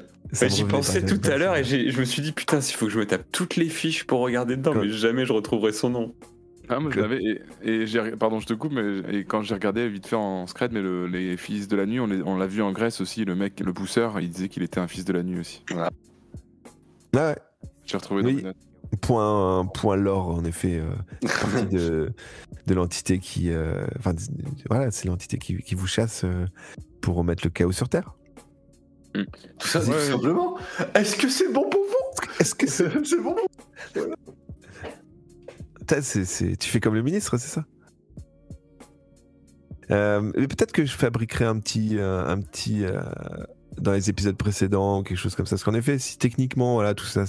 J'y pensais tout à l'heure et je me suis dit putain, s'il faut que je me tape toutes les fiches pour regarder dedans, mais jamais je retrouverai son nom. Ah, moi je l'avais, pardon, je te coupe, mais quand j'ai regardé vite fait en scred, mais les fils de la nuit, on l'a vu en Grèce aussi, le mec, le pousseur, il disait qu'il était un fils de la nuit aussi. Ah ouais. J'ai retrouvé dans mes notes. Point lore, en effet, partie de l'entité qui. Voilà, c'est l'entité qui vous chasse pour remettre le chaos sur Terre. Tout ça, tout simplement. Est-ce que c'est bon pour vous? Est-ce que c'est bon pour vous? Tu fais comme le ministre, c'est ça? Mais peut-être que je fabriquerai un petit dans les épisodes précédents, quelque chose comme ça. Parce qu'en effet, si techniquement, voilà, tout ça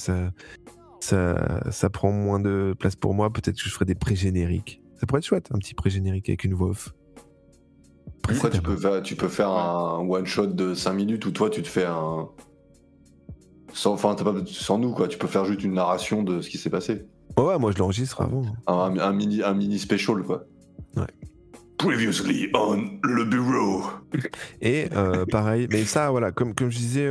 prend moins de place pour moi, peut-être que je ferai des pré-génériques. Ça pourrait être chouette, un petit pré-générique avec une voix off. Après, tu peux faire un one-shot de 5 minutes où toi, tu te fais un... sans nous, quoi. Tu peux faire juste une narration de ce qui s'est passé. Ouais, moi je l'enregistre avant. Un mini special, quoi. Ouais. Previously on le bureau. Et pareil, mais ça, voilà, comme je disais,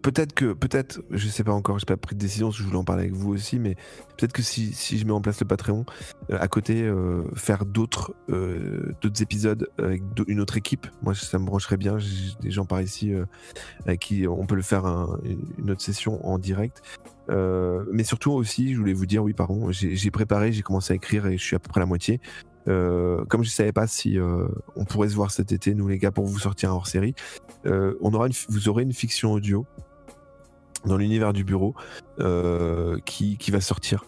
peut-être, je sais pas encore, j'ai pas pris de décision, parce que je voulais en parler avec vous aussi, mais peut-être que si je mets en place le Patreon, à côté, faire d'autres épisodes avec une autre équipe, moi ça me brancherait bien, j'ai des gens par ici avec qui on peut le faire une autre session en direct. Mais surtout aussi, je voulais vous dire, oui, pardon, j'ai préparé, j'ai commencé à écrire et je suis à peu près à la moitié. Comme je savais pas si on pourrait se voir cet été, nous les gars, pour vous sortir un hors-série, vous aurez une fiction audio dans l'univers du bureau qui va sortir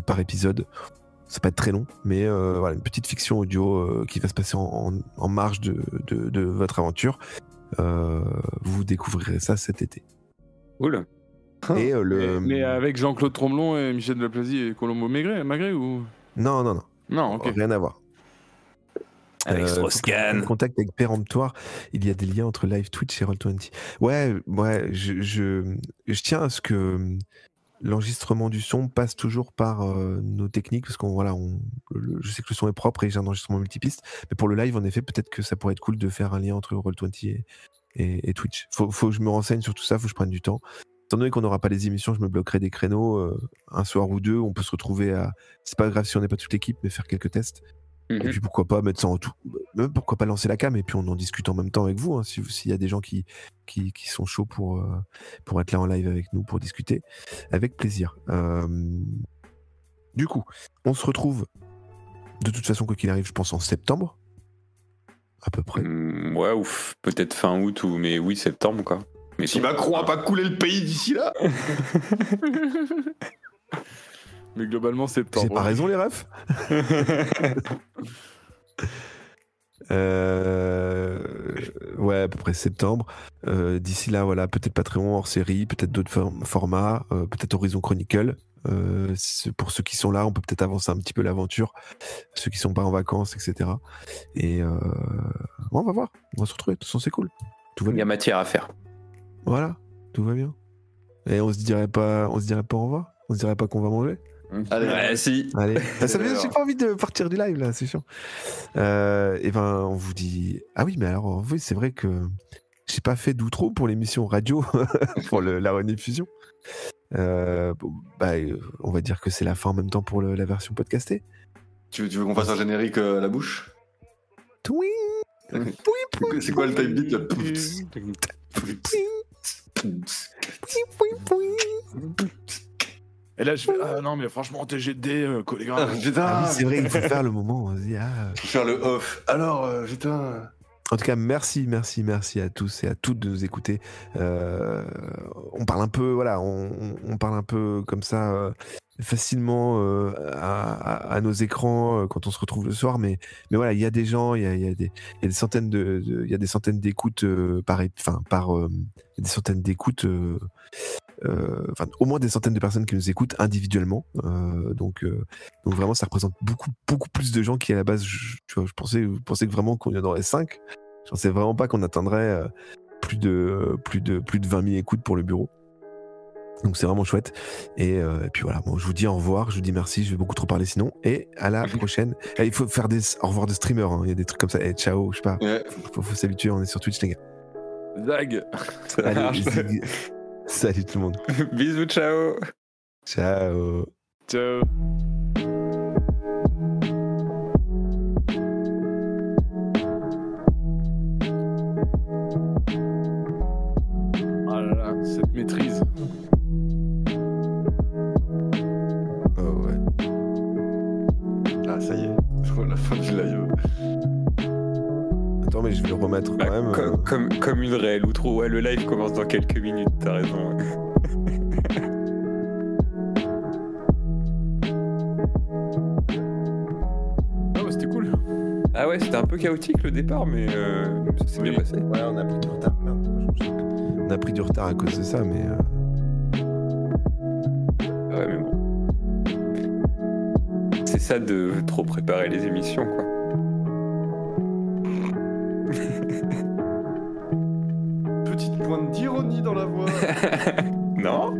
par épisode. Ça va pas être très long, mais voilà, une petite fiction audio qui va se passer en marge de votre aventure. Vous découvrirez ça cet été. Cool. Et mais avec Jean-Claude Tromblon et Michel Deplazy et Colombo Maigret ou... Non. Non, ok. Rien à voir. Avec Strauss-Kahn. En contact avec Péremptoire, il y a des liens entre live Twitch et Roll20. Ouais, je tiens à ce que l'enregistrement du son passe toujours par nos techniques, parce je sais que le son est propre et j'ai un enregistrement multipiste, mais pour le live, en effet, peut-être que ça pourrait être cool de faire un lien entre Roll20 et Twitch. Faut que je me renseigne sur tout ça, faut que je prenne du temps. Étant donné qu'on n'aura pas les émissions, je me bloquerai des créneaux, un soir ou deux, on peut se retrouver à... C'est pas grave si on n'est pas toute l'équipe, mais faire quelques tests. Et puis pourquoi pas mettre ça en tout... Même pourquoi pas lancer la cam, et puis on en discute en même temps avec vous, hein, s'il y a des gens qui sont chauds pour être là en live avec nous, pour discuter. Avec plaisir. Du coup, on se retrouve, de toute façon, quoi qu'il arrive, je pense en septembre, à peu près. Ouais, ou peut-être fin août, mais oui, septembre, quoi. Mais si Macron a pas coulé le pays d'ici là. Mais globalement, septembre. J'ai pas raison, les refs. Ouais, à peu près septembre. D'ici là, voilà, peut-être Patreon hors série, peut-être d'autres formats, peut-être Horizon Chronicle. Pour ceux qui sont là, on peut peut-être avancer un petit peu l'aventure. Ceux qui sont pas en vacances, etc. Et on va voir. On va se retrouver. De toute façon, c'est cool. Tout va bien. Il y a matière à faire. Voilà, tout va bien. Et on se dirait pas au revoir? On se dirait pas qu'on va manger? Allez, ouais, si. Allez. J'ai pas envie de partir du live là, c'est chiant. Et ben, on vous dit. Ah oui, mais alors, oui, c'est vrai que j'ai pas fait d'outro pour l'émission radio, pour la rediffusion. On va dire que c'est la fin en même temps pour la version podcastée. Tu veux qu'on fasse un générique à la bouche? Twing. C'est quoi le type beat là? Et là, je fais ah non, mais franchement, TGD, chorégraphe. Putain, c'est vrai, il faut faire le moment. On se dit, faut faire le off. Alors, putain. En tout cas, merci à tous et à toutes de nous écouter. On parle un peu, voilà, on parle un peu comme ça facilement à nos écrans quand on se retrouve le soir, mais voilà, il y a des gens, il y a des centaines il y a des centaines d'écoutes des centaines d'écoutes. Au moins des centaines de personnes qui nous écoutent individuellement. Donc vraiment, ça représente beaucoup plus de gens qui, à la base, je pensais que vraiment qu'on y en aurait 5. Je pensais vraiment pas qu'on atteindrait plus de 20 000 écoutes pour le bureau. Donc c'est vraiment chouette. Et puis voilà, bon, je vous dis au revoir, je vous dis merci, je vais beaucoup trop parler sinon. Et à la prochaine. Il faut faire des au revoir de streamers, hein. Il y a des trucs comme ça. Ciao, je sais pas. Ouais. Faut s'habituer, on est sur Twitch, les gars. Zag. Allez, salut tout le monde. Bisous, ciao. Ciao. Ciao. Ah là là, cette maîtrise. Oh ouais. Ah, ça y est, je vois la fin du live. Attends, mais je vais le remettre quand même. Comme une réelle outro. Ouais, le live commence dans quelques minutes, t'as raison. Ouais. Ah ouais, c'était cool. Ah ouais, c'était un peu chaotique le départ, mais ça s'est bien passé. Ouais, on a pris du retard. On a pris du retard à cause de ça, mais. Ouais, mais bon. C'est ça de trop préparer les émissions, quoi. Petite pointe d'ironie dans la voix. Non ?